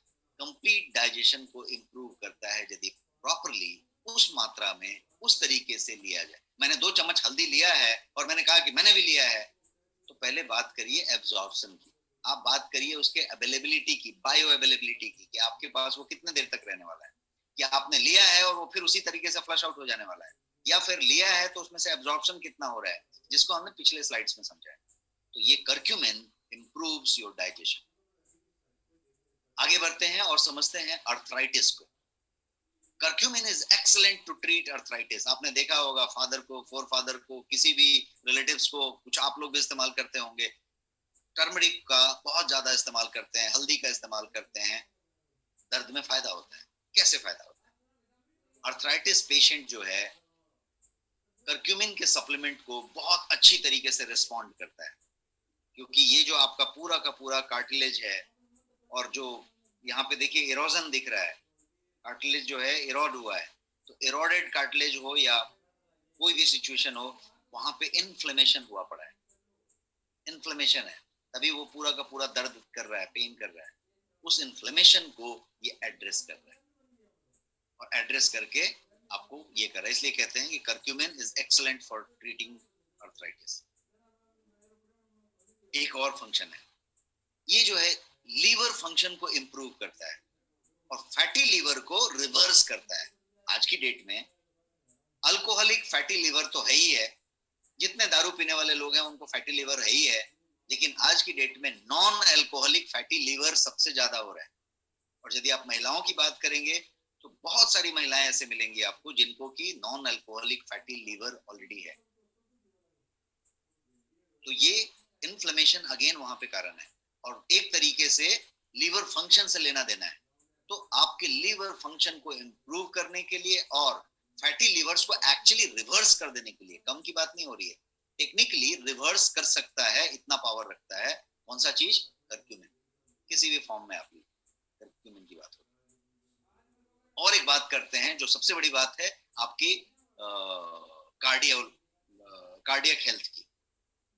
कंप्लीट डाइजेशन को इंप्रूव करता है यदि प्रॉपरली उस मात्रा में उस तरीके से लिया जाए। मैंने 2 चम्मच हल्दी लिया है और मैंने कहा कि मैंने भी लिया है, तो पहले बात करिए एब्जॉर्प्शन की, आप बात करिए उसके अवेलेबिलिटी की, बायो अवेलेबिलिटी की, कि आपके पास वो कितने देर तक रहने वाला है, कि आपने लिया है और वो फिर उसी तरीके से फ्लश आउट हो जाने वाला है, या फिर लिया है तो उसमें से एब्जॉर्प्शन कितना हो रहा है, जिसको हमने पिछले स्लाइड्स में समझा है। तो ये कर्क्यूमिन इंप्रूव्स योर डाइजेशन। आगे बढ़ते हैं और समझते हैं अर्थराइटिस को। Curcumin is excellent to treat arthritis. आपने देखा होगा फादर को, फोर फादर को, किसी भी रिलेटिव्स को, कुछ आप लोग भी इस्तेमाल करते होंगे, टर्मरिक का बहुत ज्यादा इस्तेमाल करते हैं, हल्दी का इस्तेमाल करते हैं, दर्द में फायदा होता है। कैसे फायदा होता है? अर्थराइटिस पेशेंट जो है कर्क्यूमिन के सप्लीमेंट को बहुत अच्छी तरीके से रिस्पॉन्ड करता है, क्योंकि ये जो आपका पूरा का पूरा कार्टिलेज है, और जो यहाँ पे देखिए इरोजन दिख रहा है, कार्टिलेज जो है इरोड हुआ है, तो इरोडेड कार्टिलेज हो या कोई भी सिचुएशन हो, वहां पे इन्फ्लेमेशन हुआ पड़ा है, इन्फ्लेमेशन है, तभी वो पूरा का पूरा दर्द कर रहा है, पेन कर रहा है। उस इन्फ्लेमेशन को ये एड्रेस कर रहा है और एड्रेस करके आपको ये कर रहा है। इसलिए कहते हैं कि curcumin is excellent for treating arthritis. एक और फंक्शन है, ये जो है लीवर फंक्शन को इंप्रूव करता है और फैटी लीवर को रिवर्स करता है। आज की डेट में अल्कोहलिक फैटी लिवर तो है ही है, जितने दारू पीने वाले लोग हैं उनको फैटी लिवर है ही है, लेकिन आज की डेट में नॉन अल्कोहलिक फैटी लिवर सबसे ज्यादा हो रहा है। और यदि आप महिलाओं की बात करेंगे तो बहुत सारी महिलाएं ऐसे मिलेंगी आपको जिनको की non alcoholic fatty liver already है। तो ये इन्फ्लेमेशन अगेन वहां पे कारण है और एक तरीके से लीवर फंक्शन से लेना देना है। तो आपके लीवर फंक्शन को इंप्रूव करने के लिए और फैटी लीवर्स को एक्चुअली रिवर्स कर देने के लिए, कम की बात नहीं हो रही है, टेक्निकली रिवर्स कर सकता है, इतना पावर रखता है। कौन सा चीज? कर्क्यूमिन, किसी भी फॉर्म में आप कर्क्यूमिन की बात हो। और एक बात करते हैं जो सबसे बड़ी बात है आपकी कार्डियक हेल्थ की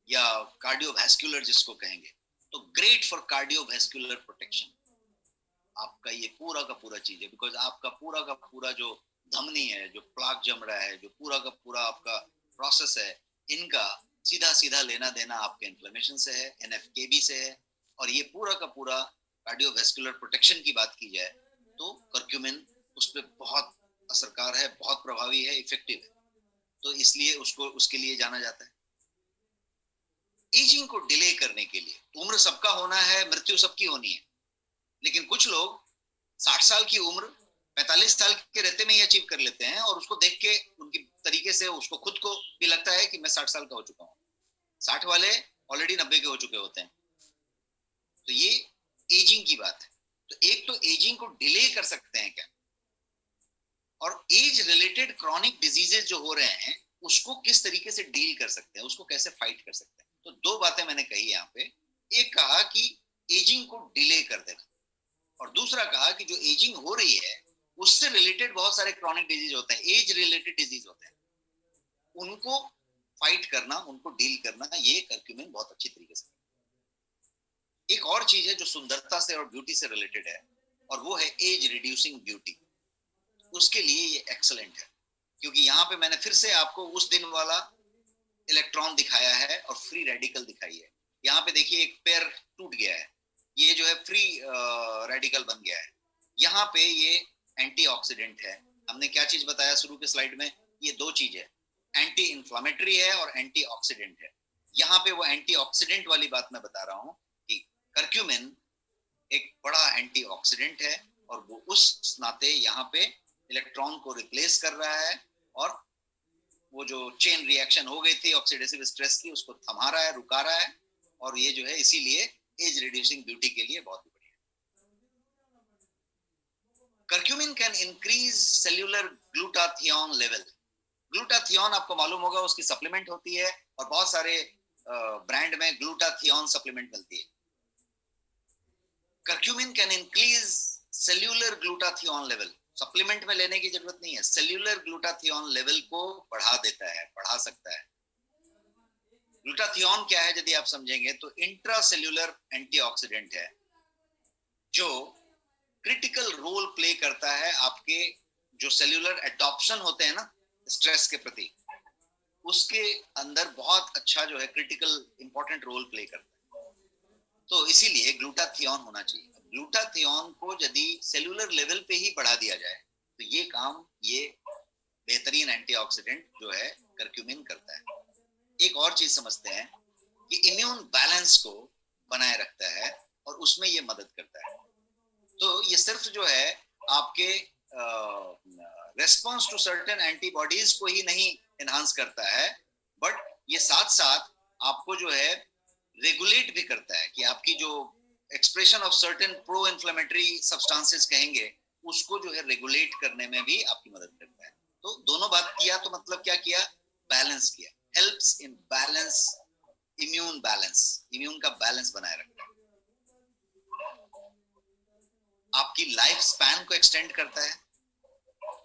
या कार्डियोवैस्कुलर जिसको कहेंगे, तो ग्रेट फॉर कार्डियोवैस्कुलर प्रोटेक्शन। आपका ये पूरा का पूरा चीज है, बिकॉज आपका पूरा का पूरा जो धमनी है, जो प्लाक जम रहा है, जो पूरा का पूरा आपका प्रोसेस है, इनका सीधा सीधा लेना देना आपके इन्फ्लेमेशन से है, एनएफकेबी से है। और ये पूरा का पूरा कार्डियोवैस्कुलर प्रोटेक्शन की बात की जाए तो कर्क्यूमिन उस पर बहुत असरकार है, बहुत प्रभावी है, इफेक्टिव है। तो इसलिए उसको उसके लिए जाना जाता है। एजिंग को डिले करने के लिए, उम्र सबका होना है, मृत्यु सबकी होनी है, लेकिन कुछ लोग 60 साल की उम्र 45 साल के रहते में ही अचीव कर लेते हैं और उसको देख के उनकी तरीके से उसको खुद को भी लगता है कि मैं 60 साल का हो चुका हूँ। 60 वाले ऑलरेडी 90 के हो चुके होते हैं। तो ये एजिंग की बात है। तो एक तो एजिंग को डिले कर सकते हैं क्या, और एज रिलेटेड क्रॉनिक डिजीजेस जो हो रहे हैं उसको किस तरीके से डील कर सकते हैं, उसको कैसे फाइट कर सकते हैं। तो दो बातें मैंने कही यहाँ पे। एक कहा कि एजिंग को डिले कर देना, और दूसरा कहा कि जो एजिंग हो रही है उससे रिलेटेड बहुत सारे क्रॉनिक डिजीज होते हैं, एज रिलेटेड डिजीज होते हैं, उनको फाइट करना, उनको डील करना, ये कर्क्यूमिन बहुत अच्छी तरीके से। एक और चीज है जो सुंदरता से और ब्यूटी से रिलेटेड है, और वो है एज रिड्यूसिंग ब्यूटी। उसके लिए ये एक्सलेंट है, क्योंकि यहाँ पे मैंने फिर से आपको उस दिन वाला इलेक्ट्रॉन दिखाया है और फ्री रेडिकल दिखाई है। यहाँ पे देखिए एक पेयर टूट गया है, ये जो है फ्री रेडिकल बन गया है। यहाँ पे ये एंटीऑक्सीडेंट है। हमने क्या चीज बताया शुरू के स्लाइड में? ये दो चीज है, एंटी इंफ्लेमेटरी है और एंटीऑक्सीडेंट है। यहाँ पे वो एंटीऑक्सीडेंट वाली बात मैं बता रहा हूँ कि कर्क्यूमिन एक बड़ा एंटीऑक्सीडेंट है और वो उस नाते यहाँ पे इलेक्ट्रॉन को रिप्लेस कर रहा है, और वो जो चेन रिएक्शन हो गई थी ऑक्सीडेटिव स्ट्रेस की, उसको थमा रहा है, रुका रहा है, और ये जो है इसीलिए एज रिड्यूसिंग ब्यूटी के लिए बहुत बढ़िया। Curcumin can increase cellular glutathione level. Glutathione आपको मालूम होगा उसकी सप्लीमेंट होती है, और बहुत सारे ब्रांड में ग्लूटाथियोन सप्लीमेंट मिलती है। Curcumin can increase cellular glutathione level. Supplement में लेने की जरूरत नहीं है, सेल्यूलर ग्लूटाथियोन लेवल को बढ़ा देता है, बढ़ा सकता है। ग्लूटाथियोन क्या है यदि आप समझेंगे तो इंट्रासेल्यूलर एंटीऑक्सीडेंट है, जो क्रिटिकल रोल प्ले करता है आपके जो सेल्यूलर एडॉप्शन होते हैं ना स्ट्रेस के प्रति, उसके अंदर बहुत अच्छा जो है क्रिटिकल इंपॉर्टेंट रोल प्ले करता है। तो इसीलिए ग्लूटाथियोन होना चाहिए। ग्लूटाथियोन को यदि सेल्यूलर लेवल पे ही बढ़ा दिया जाए तो ये काम, ये बेहतरीन एंटीऑक्सीडेंट जो है कर्क्यूमिन करता है। एक और चीज समझते हैं कि इम्यून बैलेंस को बनाए रखता है और उसमें ये मदद करता है। तो ये सिर्फ जो है आपके रेस्पॉन्स टू सर्टेन एंटीबॉडीज को ही नहीं एनहांस करता है, बट ये साथ साथ आपको जो है रेगुलेट भी करता है कि आपकी जो expression of certain pro inflammatory substances कहेंगे, उसको जो है रेगुलेट करने में भी आपकी मदद करता है। तो दोनों बात किया तो मतलब क्या किया? बैलेंस किया। Helps in balance immune balance, immune का बैलेंस बनाए रखता है। आपकी लाइफ स्पैन को एक्सटेंड करता है,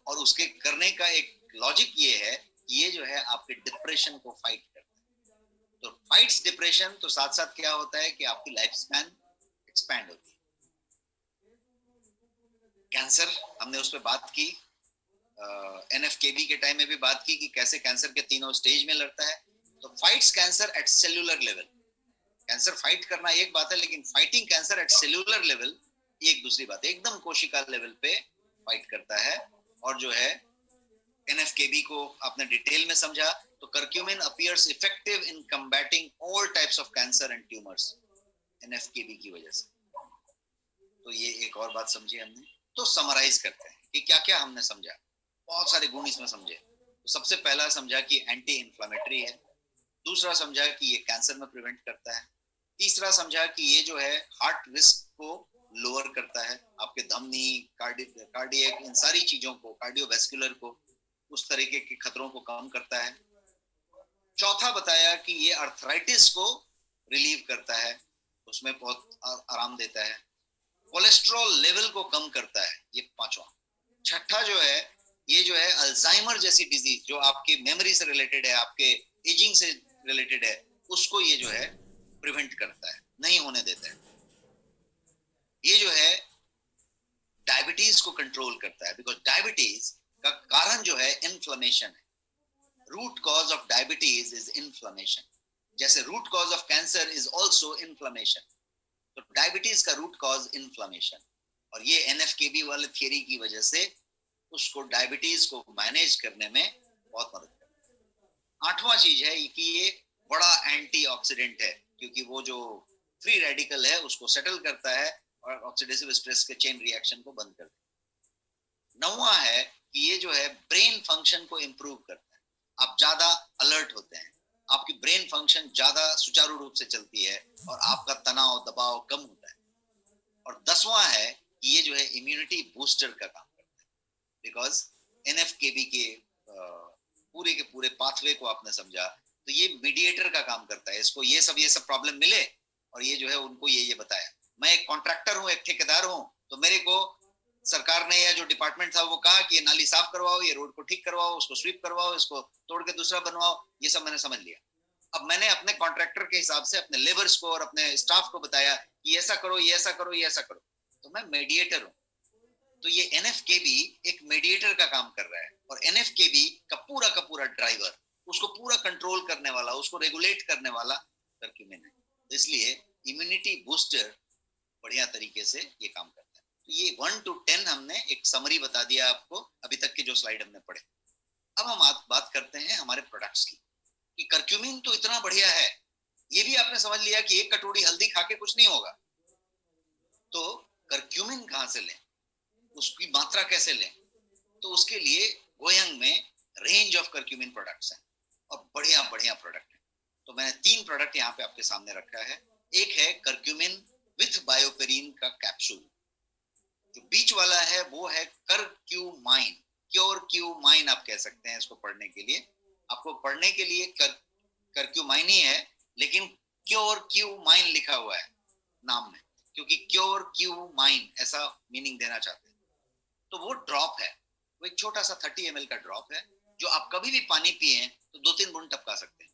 और उसके करने का एक लॉजिक ये है कि ये जो है आपके डिप्रेशन को फाइट करता है। तो फाइट्स डिप्रेशन, तो साथ साथ क्या होता है कि आपकी लाइफ स्पैन एक्सपैंड होती है। कैंसर, हमने उस पर बात की, एनएफकेबी के टाइम में भी बात की कि कैसे कैंसर के तीनों स्टेज में लड़ता है। तो fights cancer at cellular level, cancer fight करना एक बात है, लेकिन fighting cancer at cellular level ये एक दूसरी बात है। एकदम कोशिका लेवल पे फाइट करता है। और जो है एनएफकेबी को आपने डिटेल में समझा, तो curcumin appears effective in combating all types of cancer and tumours NFKB की वजह से। तो ये एक और बात समझी हमने। तो समराइज करते हैं कि क्या क्या हमने समझा। बहुत सारे गुण इसमें समझे। तो सबसे पहला समझा कि एंटी इंफ्लेमेटरी है। दूसरा समझा कि ये कैंसर में प्रिवेंट करता है। तीसरा समझा कि ये जो है हार्ट रिस्क को लोअर करता है, आपके धमनी, कार्डियक, इन सारी चीजों को, कार्डियोवैस्कुलर को, उस तरीके के खतरों को कम करता है। चौथा बताया कि ये अर्थराइटिस को रिलीव करता है, उसमें बहुत आराम देता है। कोलेस्ट्रॉल लेवल को कम करता है, ये पांचवा। छठा जो है, ये जो है अल्जाइमर जैसी डिजीज जो आपकी मेमोरी से रिलेटेड है, आपके एजिंग से रिलेटेड है, उसको ये जो है प्रिवेंट करता है, नहीं होने देता है। ये जो है डायबिटीज को कंट्रोल करता है, बिकॉज डायबिटीज का कारण जो है इन्फ्लेमेशन है। Root cause of diabetes is inflammation, जैसे root cause of cancer is also inflammation. तो डायबिटीज का रूट कॉज इन्फ्लेमेशन, और ये एनएफकेबी वाले थियरी की वजह से उसको डायबिटीज को मैनेज करने में बहुत मदद करता है। आठवां चीज है कि ये बड़ा एंटीऑक्सीडेंट है, क्योंकि वो जो फ्री रेडिकल है उसको सेटल करता है और ऑक्सीडेटिव स्ट्रेस के चेन रिएक्शन को बंद करता है। नौवां है कि ये जो है ब्रेन फंक्शन को इंप्रूव करता है, आप ज्यादा अलर्ट होते हैं, आपकी ब्रेन फंक्शन ज्यादा सुचारू रूप से चलती है और आपका तनाव दबाव कम होता है। और 10वां है कि ये जो है इम्यूनिटी बूस्टर का काम करता है, बिकॉज एनएफकेबी के पूरे के पूरे पाथवे को आपने समझा, तो ये मीडिएटर का काम करता है। इसको ये सब प्रॉब्लम मिले और ये जो है उनको ये बताया। मैं एक कॉन्ट्रैक्टर हूँ, एक ठेकेदार हूँ, तो मेरे को सरकार ने या जो डिपार्टमेंट था वो कहा कि ये नाली साफ करवाओ, ये रोड को ठीक करवाओ, उसको स्वीप करवाओ, इसको तोड़ के दूसरा बनवाओ, ये सब मैंने समझ लिया। अब मैंने अपने कॉन्ट्रैक्टर के हिसाब से अपने लेबर्स को और अपने स्टाफ को बताया कि ऐसा करो, ये ऐसा करो, ये ऐसा करो, तो मैं मीडिएटर हूँ। तो ये एनएफकेबी एक मीडिएटर का काम कर रहा है, और एनएफकेबी का पूरा ड्राइवर, उसको पूरा कंट्रोल करने वाला, उसको रेगुलेट करने वाला करक्यूमिन है। तो इसलिए इम्यूनिटी बूस्टर बढ़िया तरीके से ये काम करता है। तो ये 1 to 10 हमने एक समरी बता दिया आपको, अभी तक के जो स्लाइड हमने पढ़े। अब हम बात करते हैं हमारे प्रोडक्ट्स की, कि करक्यूमिन तो इतना बढ़िया है, ये भी आपने समझ लिया कि एक कटोरी हल्दी खा के कुछ नहीं होगा। तो करक्यूमिन कहां से लें, उसकी मात्रा कैसे लें? तो उसके लिए गोयंग में रेंज ऑफ करक्यूमिन प्रोडक्ट्स हैं, और बढ़िया प्रोडक्ट है। तो मैंने 3 प्रोडक्ट यहाँ पे आपके सामने रखा है। एक है करक्यूमिन विथ बायोपेरिन का कैप्सूल, जो बीच वाला है वो है करक्यूमाइन, क्योरक्यूमाइन आप कह सकते हैं इसको पढ़ने के लिए। आपको पढ़ने के लिए करक्यूमाइन ही है, लेकिन क्योरक्यूमाइन लिखा हुआ है नाम में, क्योंकि क्योरक्यूमाइन ऐसा मीनिंग देना चाहते हैं। तो वो ड्रॉप है, वो एक छोटा सा 30 ml का ड्रॉप है, जो आप कभी भी पानी पिए तो 2-3 बूंद टपका सकते हैं।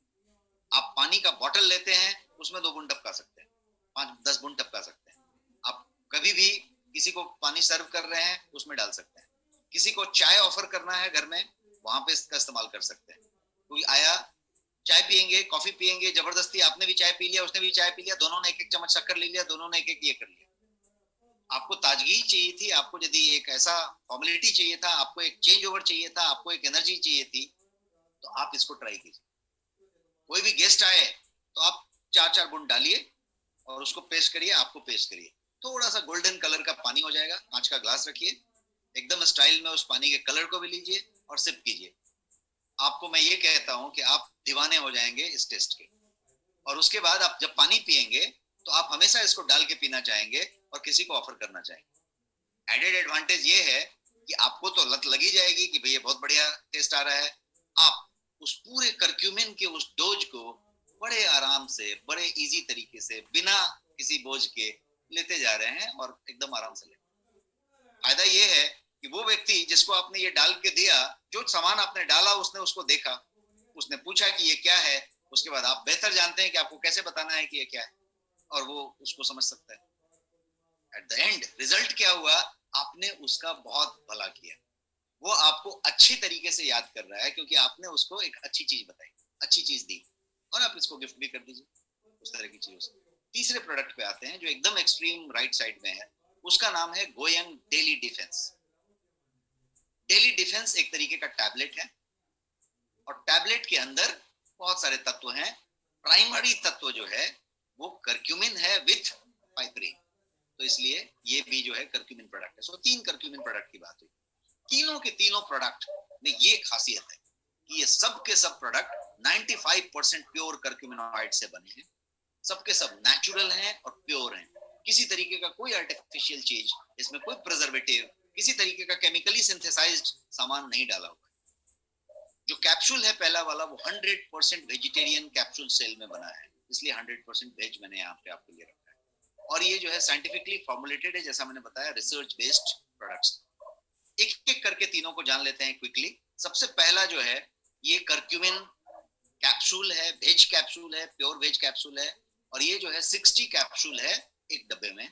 आप पानी का बॉटल लेते हैं, उसमें 2 बूंद टपका सकते हैं, 5-10 बूंद टपका सकते हैं। आप कभी भी किसी को पानी सर्व कर रहे हैं, उसमें डाल सकते हैं। किसी को चाय ऑफर करना है घर में, वहां पे इसका इस्तेमाल कर सकते हैं। कोई आया, चाय पियेंगे, कॉफी पियेंगे, जबरदस्ती आपने भी चाय पी लिया, उसने भी चाय पी लिया, दोनों ने 1-1 चम्मच शक्कर ले लिया, दोनों ने 1-1 ये कर लिया। आपको ताजगी चाहिए थी, आपको यदि एक ऐसा फॉर्मेलिटी चाहिए था, आपको एक चेंज ओवर चाहिए था, आपको एक एनर्जी चाहिए थी, तो आप इसको ट्राई कीजिए। कोई भी गेस्ट आए तो आप 4-4 बूंद डालिए और उसको पेश करिए, आपको पेश करिए। थोड़ा सा गोल्डन कलर का पानी हो जाएगा, कांच का ग्लास रखिए, एकदम स्टाइल में उस पानी के कलर को भी लीजिए और सिप कीजिए। आपको मैं ये कहता हूं कि आप दीवाने हो जाएंगे इस टेस्ट के। और उसके बाद आप जब पानी पिएंगे तो आप हमेशा इसको डाल के पीना चाहेंगे और किसी को ऑफर करना चाहेंगे। एडेड एडवांटेज ये है कि आपको तो लत लगी जाएगी कि भैया बहुत बढ़िया टेस्ट आ रहा है, आप उस पूरे करक्यूमिन के उस डोज को बड़े आराम से, बड़े इजी तरीके से, बिना किसी बोझ के लेते जा रहे हैं और एकदम आराम से ले। फायदा ये है कि वो व्यक्ति जिसको आपने ये डाल के दिया, जो सामान आपने डाला उसने उसको देखा, उसने पूछा कि ये क्या है, उसके बाद आप बेहतर जानते हैं कि आपको कैसे बताना है कि ये क्या है, और वो उसको समझ सकता है। एट द एंड रिजल्ट क्या हुआ, आपने उसका बहुत भला किया, वो आपको अच्छी तरीके से याद कर रहा है, क्योंकि आपने उसको एक अच्छी चीज बताई, अच्छी चीज दी, और आप इसको गिफ्ट भी कर दीजिए। उस तरह की चीजों से। तीसरे प्रोडक्ट पे आते हैं जो एकदम एक्सट्रीम राइट साइड में है, उसका नाम है going daily defence. Daily defence एक तरीके का टैबलेट है और टैबलेट के अंदर बहुत सारे तत्व हैं। प्राइमरी तत्व जो है वो करक्यूमिन है विथ पाइपरीन, तो इसलिए ये भी जो है करक्यूमिन प्रोडक्ट है। सो 3 करक्यूमिन प्रोडक्ट की बात हुई। तीनों के तीनों प्रोडक्ट में ये खासियत है कि ये सब के सब प्रोडक्ट 95% प्योर करक्यूमिनॉइड से बने हैं, सबके सब नेचुरल हैं और प्योर हैं। किसी तरीके का कोई आर्टिफिशियल चीज, इसमें कोई प्रिजर्वेटिव, किसी तरीके का केमिकली सिंथेसाइज्ड सामान नहीं डाला हुआ। जो कैप्सूल है पहला वाला वो 100% वेजिटेरियन कैप्सूल सेल में बना है, इसलिए 100% वेज मैंने यहाँ पे आपके लिए रखा है। और ये जो है साइंटिफिकली फॉर्मुलेटेड है, जैसा मैंने बताया, रिसर्च बेस्ड प्रोडक्ट्स। एक एक करके तीनों को जान लेते हैं क्विकली। सबसे पहला जो है ये करक्यूमिन कैप्सूल है, वेज कैप्सूल है, प्योर वेज कैप्सूल है। और ये जो है 60 कैप्सूल है एक डब्बे में।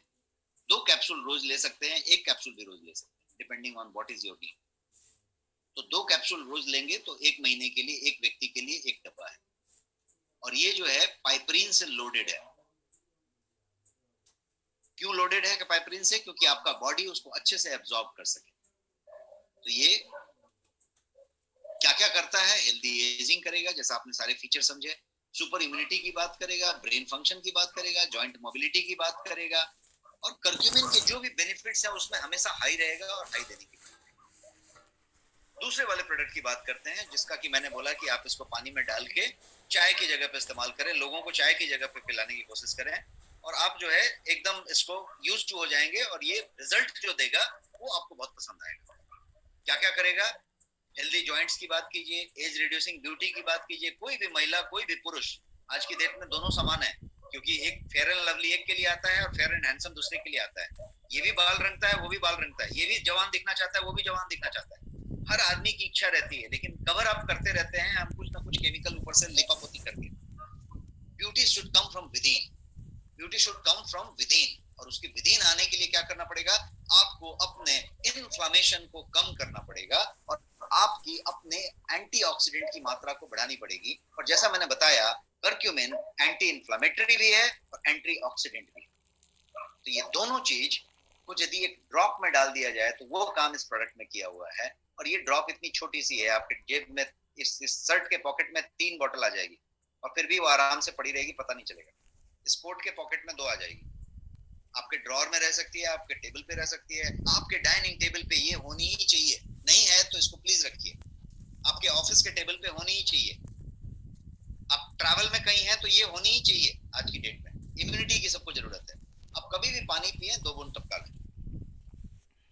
2 कैप्सूल रोज ले सकते हैं, 1 कैप्सूल भी रोज ले सकते हैं, depending on what is your need. तो 2 कैप्सूल रोज लेंगे तो 1 महीने के लिए एक व्यक्ति के लिए 1 डब्बा है। और ये जो है पाइपरीन से लोडेड है। क्यों लोडेड है पाइपरीन से? क्योंकि आपका बॉडी उसको अच्छे से एब्जॉर्ब कर सके। तो ये क्या क्या करता है? हेल्दी एजिंग करेगा, जैसा आपने सारे फीचर समझे। सुपर इम्यूनिटी की बात करेगा, ब्रेन फंक्शन की बात करेगा, जॉइंट मोबिलिटी की बात करेगा, और करक्यूमिन के जो भी बेनिफिट्स हैं उसमें हमेशा हाई रहेगा और हाई देने की। दूसरे वाले प्रोडक्ट की बात करते हैं, जिसका कि मैंने बोला कि आप इसको पानी में डाल के चाय की जगह पे इस्तेमाल करें, लोगों को चाय की जगह पे पिलाने की कोशिश करें, और आप जो है एकदम इसको यूज टू हो जाएंगे और ये रिजल्ट जो देगा वो आपको बहुत पसंद आएगा। क्या क्या करेगा? हेल्दी जॉइंट्स की बात कीजिए, एज रिड्यूसिंग ब्यूटी की बात कीजिए। कोई भी महिला, कोई भी पुरुष, आज की डेट में दोनों समान है, क्योंकि एक फेयर एंड लवली एक के लिए आता है और फेयर एंड हैंडसम दूसरे के लिए आता है। ये भी बाल रंगता है, वो भी बाल रंगता है, ये भी जवान दिखना चाहता है, वो भी जवान दिखना चाहता है। हर आदमी की इच्छा रहती है, लेकिन कवर अप करते रहते हैं हम कुछ ना कुछ केमिकल ऊपर से लिपापोती करके। Beauty should come from within, beauty should come from within. और उसके विदिन आने के लिए क्या करना पड़ेगा? आपको अपने इन्फ्लेमेशन को कम करना पड़ेगा और आपकी अपने एंटीऑक्सीडेंट की मात्रा को बढ़ानी पड़ेगी। और जैसा मैंने बताया, करक्यूमिन एंटी इन्फ्लेमेटरी भी है और एंटीऑक्सीडेंट भी है। तो ये दोनों चीज को यदि एक ड्रॉप में डाल दिया जाए तो वो काम इस प्रोडक्ट में किया हुआ है। और ये ड्रॉप इतनी छोटी सी है, आपके जेब में, इस शर्ट के पॉकेट में 3 बोतल आ जाएगी और फिर भी वो आराम से पड़ी रहेगी, पता नहीं चलेगा। स्पोर्ट के पॉकेट में 2 आ जाएगी, आपके ड्रॉर में रह सकती है, आपके टेबल पे रह सकती है, आपके डाइनिंग टेबल पे ये होनी ही चाहिए। नहीं है तो इसको प्लीज रखिए, आपके ऑफिस के टेबल पे होनी ही चाहिए। आप ट्रैवल में कहीं हैं तो ये होनी ही चाहिए। आज की डेट में इम्यूनिटी की सबको जरूरत है। आप कभी भी पानी पिए, 2 बूंद टपका लें,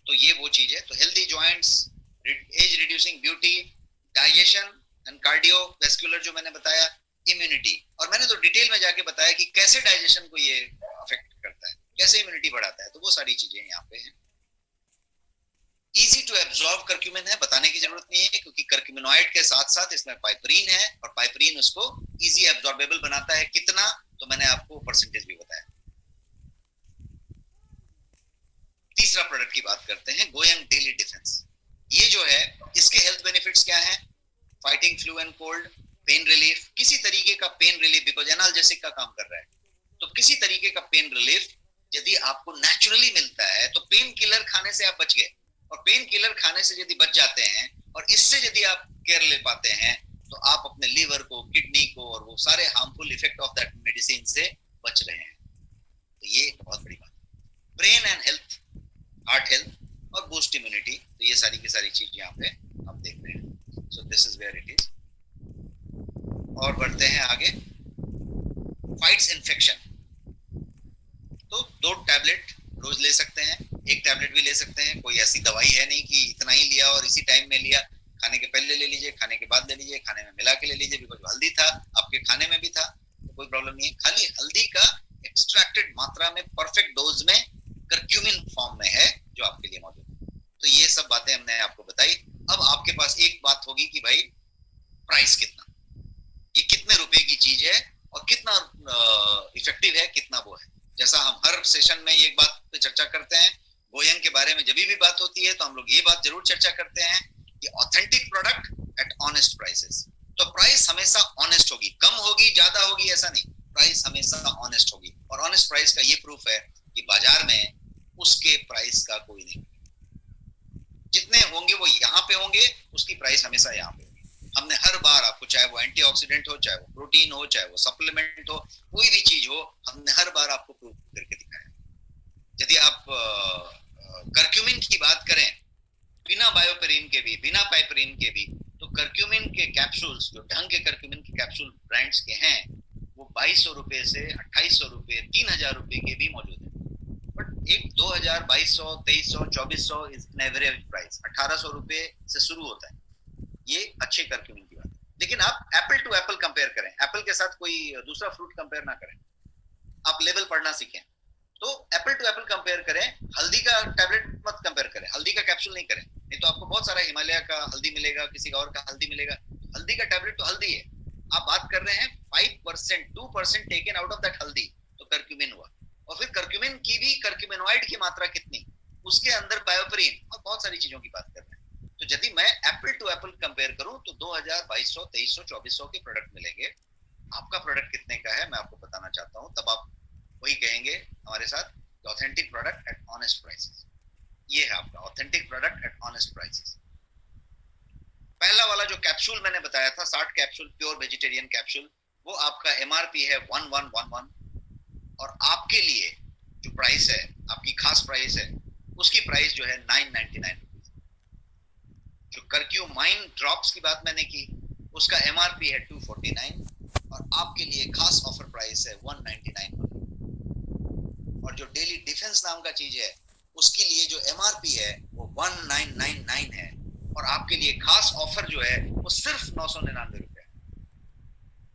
तो ये वो चीज है। तो healthy joints, age reducing beauty, digestion and cardiovascular जो मैंने बताया, इम्यूनिटी। और मैंने तो डिटेल में जाके बताया कि कैसे डाइजेशन को ये अफेक्ट करता है, कैसे इम्यूनिटी बढ़ाता है। तो वो सारी चीजें यहाँ पे हैं। इजी टू एब्जॉर्ब करक्यूमिन है, बताने की जरूरत नहीं है, क्योंकि करक्यूमिनॉइड के साथ साथ इसमें पाइपरीन है और पाइपरीन उसको इजी एब्जॉर्बेबल बनाता है। कितना? तो मैंने आपको परसेंटेज भी बताया। तीसरा प्रोडक्ट की बात करते हैं, गोयंग डेली डिफेंस। ये जो है, इसके हेल्थ बेनिफिट्स क्या है? Fighting flu and cold, pain relief, किसी तरीके का पेन रिलीफ, बिकॉज एनाल्जेसिक का काम कर रहा है। तो किसी तरीके का पेन रिलीफ यदि आपको नेचुरली मिलता है तो पेन किलर खाने से आप बच गए। और पेन किलर खाने से यदि बच जाते हैं और इससे यदि आप केयर ले पाते हैं तो आप अपने लीवर को, किडनी को और वो सारे harmful effect of that medicine से बच रहे हैं। तो ये बहुत बड़ी बात है। Brain and health, heart health और बूस्ट इम्यूनिटी, तो ये सारी की सारी चीज यहाँ पे आप देख रहे हैं। So this is where it is. और बढ़ते हैं आगे। फाइट्स इन्फेक्शन, तो 2 टैबलेट रोज ले सकते हैं, 1 टैबलेट भी ले सकते हैं। कोई ऐसी दवाई है नहीं कि इतना ही लिया और इसी टाइम में लिया। खाने के पहले ले लीजिए, खाने के बाद ले लीजिए, खाने में मिला के ले लीजिए, बिकॉज हल्दी था आपके खाने में भी था, तो कोई प्रॉब्लम नहीं है। खाली हल्दी का एक्सट्रैक्टेड मात्रा में, परफेक्ट डोज में, करक्यूमिन फॉर्म में है जो आपके लिए मौजूद है। तो ये सब बातें हमने आपको बताई। अब आपके पास एक बात होगी कि भाई प्राइस कितना, ये कितने रुपए की चीज है और कितना इफेक्टिव है, कितना वो है। जैसा हम हर सेशन में एक बात पे चर्चा करते हैं, गोयंग के बारे में जब भी बात होती है तो हम लोग ये बात जरूर चर्चा करते हैं कि authentic product at honest prices. तो प्राइस हमेशा ऑनेस्ट होगी, कम होगी, ज्यादा होगी ऐसा नहीं। प्राइस हमेशा ऑनेस्ट होगी, और ऑनेस्ट प्राइस का ये प्रूफ है कि बाजार में उसके प्राइस का कोई नहीं, जितने होंगे वो यहाँ पे होंगे, उसकी प्राइस हमेशा यहाँ पे होगी। हमने हर बार आपको, चाहे वो एंटीऑक्सीडेंट हो, चाहे वो प्रोटीन हो, चाहे वो सप्लीमेंट हो, कोई भी चीज हो, हमने हर बार आपको प्रूव करके दिखाया। यदि आप कर्क्यूमिन की बात करें, बिना बायोपेरिन के भी, बिना पाइपरिन के भी, तो कर्क्यूमिन के कैप्सूल्स, जो ढंग के कर्क्यूमिन के कैप्सूल ब्रांड्स के हैं, वो 2200 रुपए से 2800 रुपए, 3000 रुपए के भी मौजूद है। बट एक 2000, 2200, 2300, 2400 इज एन एवरेज प्राइस, 1800 रुपए से शुरू होता है। ये अच्छे कर्क्यूमिन की बात है। लेकिन आप एप्पल टू एप्पल कंपेयर करें, एप्पल के साथ कोई दूसरा फ्रूट कंपेयर ना करें, आप लेवल पढ़ना सीखें। तो एप्पल टू एप्पल कंपेयर करें, हल्दी का टैबलेट मत कंपेयर करें, हल्दी का कैप्सूल नहीं करें, नहीं तो आपको बहुत सारा हिमालय का हल्दी मिलेगा, किसी का और का हल्दी मिलेगा। हल्दी का टैबलेट तो हल्दी है, आप बात कर रहे हैं 5%, 2% टेकन आउट ऑफ दैट हल्दी, तो कर्क्यूमिन हुआ। और फिर कर्क्यूमिन की भी, कर्क्यूमिनॉइड की मात्रा कितनी, उसके अंदर बायोपेरिन और बहुत सारी चीजों की बात कर रहे हैं। तो यदि मैं एप्पल टू एप्पल कंपेयर करूं तो 2000, 2200, 2300, 2400 के प्रोडक्ट मिलेंगे। आपका प्रोडक्ट कितने का है मैं आपको बताना चाहता हूं, तब आप वही कहेंगे हमारे साथ, authentic product at honest prices. ये है आपका authentic product at honest prices. पहला वाला जो कैप्सूल मैंने बताया था, 60 कैप्सूल प्योर वेजिटेरियन कैप्सूल, वो आपका एमआरपी है 1111, और आपके लिए जो प्राइस है, आपकी खास प्राइस है, उसकी प्राइस जो है 999 रुपीज। जो कर्क्यूमाइन ड्रॉप्स की बात मैंने की, उसका एमआरपी है 249, और आपके लिए खास ऑफर प्राइस है 199। और जो डेली डिफेंस नाम का चीज है, उसके लिए जो एमआरपी है वो 1999 है, और आपके लिए खास ऑफर जो है वो सिर्फ 999 रुपए।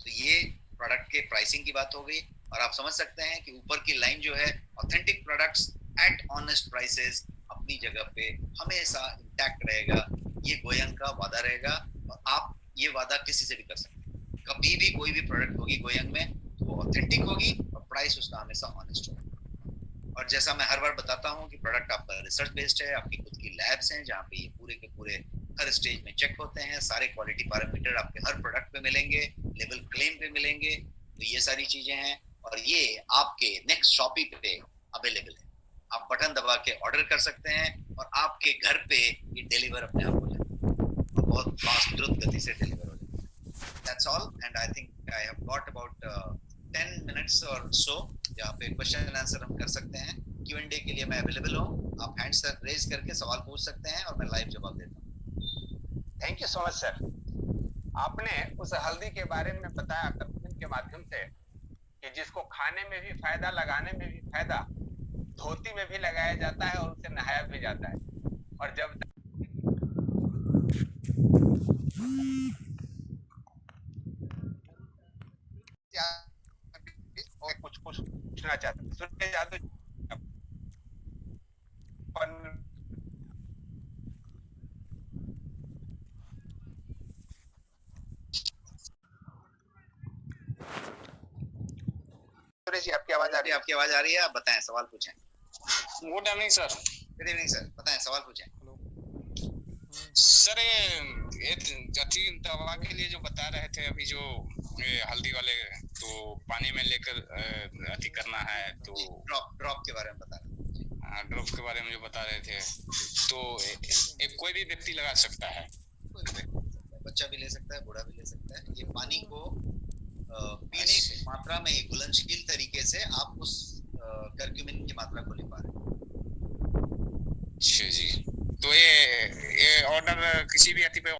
तो ये प्रोडक्ट के प्राइसिंग की बात हो गई, और आप समझ सकते हैं कि ऊपर की लाइन जो है, authentic products at honest prices, अपनी जगह पे हमेशा इंटैक्ट रहेगा। ये गोयंग का वादा रहेगा, और आप ये वादा किसी से भी कर सकते हैं। कभी भी कोई भी प्रोडक्ट होगी गोयंग में, तो वो ऑथेंटिक होगी और प्राइस उसका हमेशा ऑनेस्ट होगा। और जैसा मैं हर बार बताता हूँ कि प्रोडक्ट आपका रिसर्च बेस्ड है, आपकी खुद की लैब्स हैं जहाँ पे ये पूरे के पूरे हर स्टेज में चेक होते हैं, सारे क्वालिटी पैरामीटर आपके हर प्रोडक्ट पे मिलेंगे, लेवल क्लेम पे मिलेंगे। तो ये सारी चीजें हैं, और ये आपके नेक्स्ट शॉपी पे अवेलेबल है। आप बटन दबा के ऑर्डर कर सकते हैं, और आपके घर पे ये डिलीवर अपने आप हो जाता है, और बहुत फास्ट, द्रुत गति से डिलीवर हो जाता है। That's all, and I think I have got about 10 minutes और सो, जहाँ पे क्वेश्चन आंसर हम कर सकते हैं। Q&A के लिए मैं अवेलेबल हूँ, आप हैंड सर रेज करके सवाल पूछ सकते हैं, और मैं लाइव जवाब देता हूँ। Thank you so much sir. आपने उस हल्दी के बारे में बताया कर्क्यूमिन के माध्यम से, कि जिसको खाने में भी फायदा, लगाने में भी फायदा, धोती में भी लगाया जाता है और उसे नहाया भी जाता है। और जब कुछ पूछना चाहते हैं सुरेश यादव, सुरेश जी आपकी आवाज आ रही है? आपकी आवाज आ रही है, आप बताएं, सवाल पूछें। Good evening sir. Good evening sir, बताएं, सवाल पूछें। सर ये दवा के लिए जो बता रहे थे अभी, जो हल्दी वाले, तो पानी में लेकर अति करना है, तो ड्रॉप के बारे में बता रहे थे। ड्रॉप के बारे में जो बता रहे थे, तो कोई भी व्यक्ति लगा सकता है? कोई भी व्यक्ति, बच्चा भी ले सकता है, बूढ़ा भी ले सकता है। ये पानी को पीने की मात्रा में ही घुलनशील तरीके से आप उस कर्क्यूमिन की मात्रा को ले पा रहे हैं। अच्छा जी। तो ये ऑर्डर किसी भी व्यक्ति पे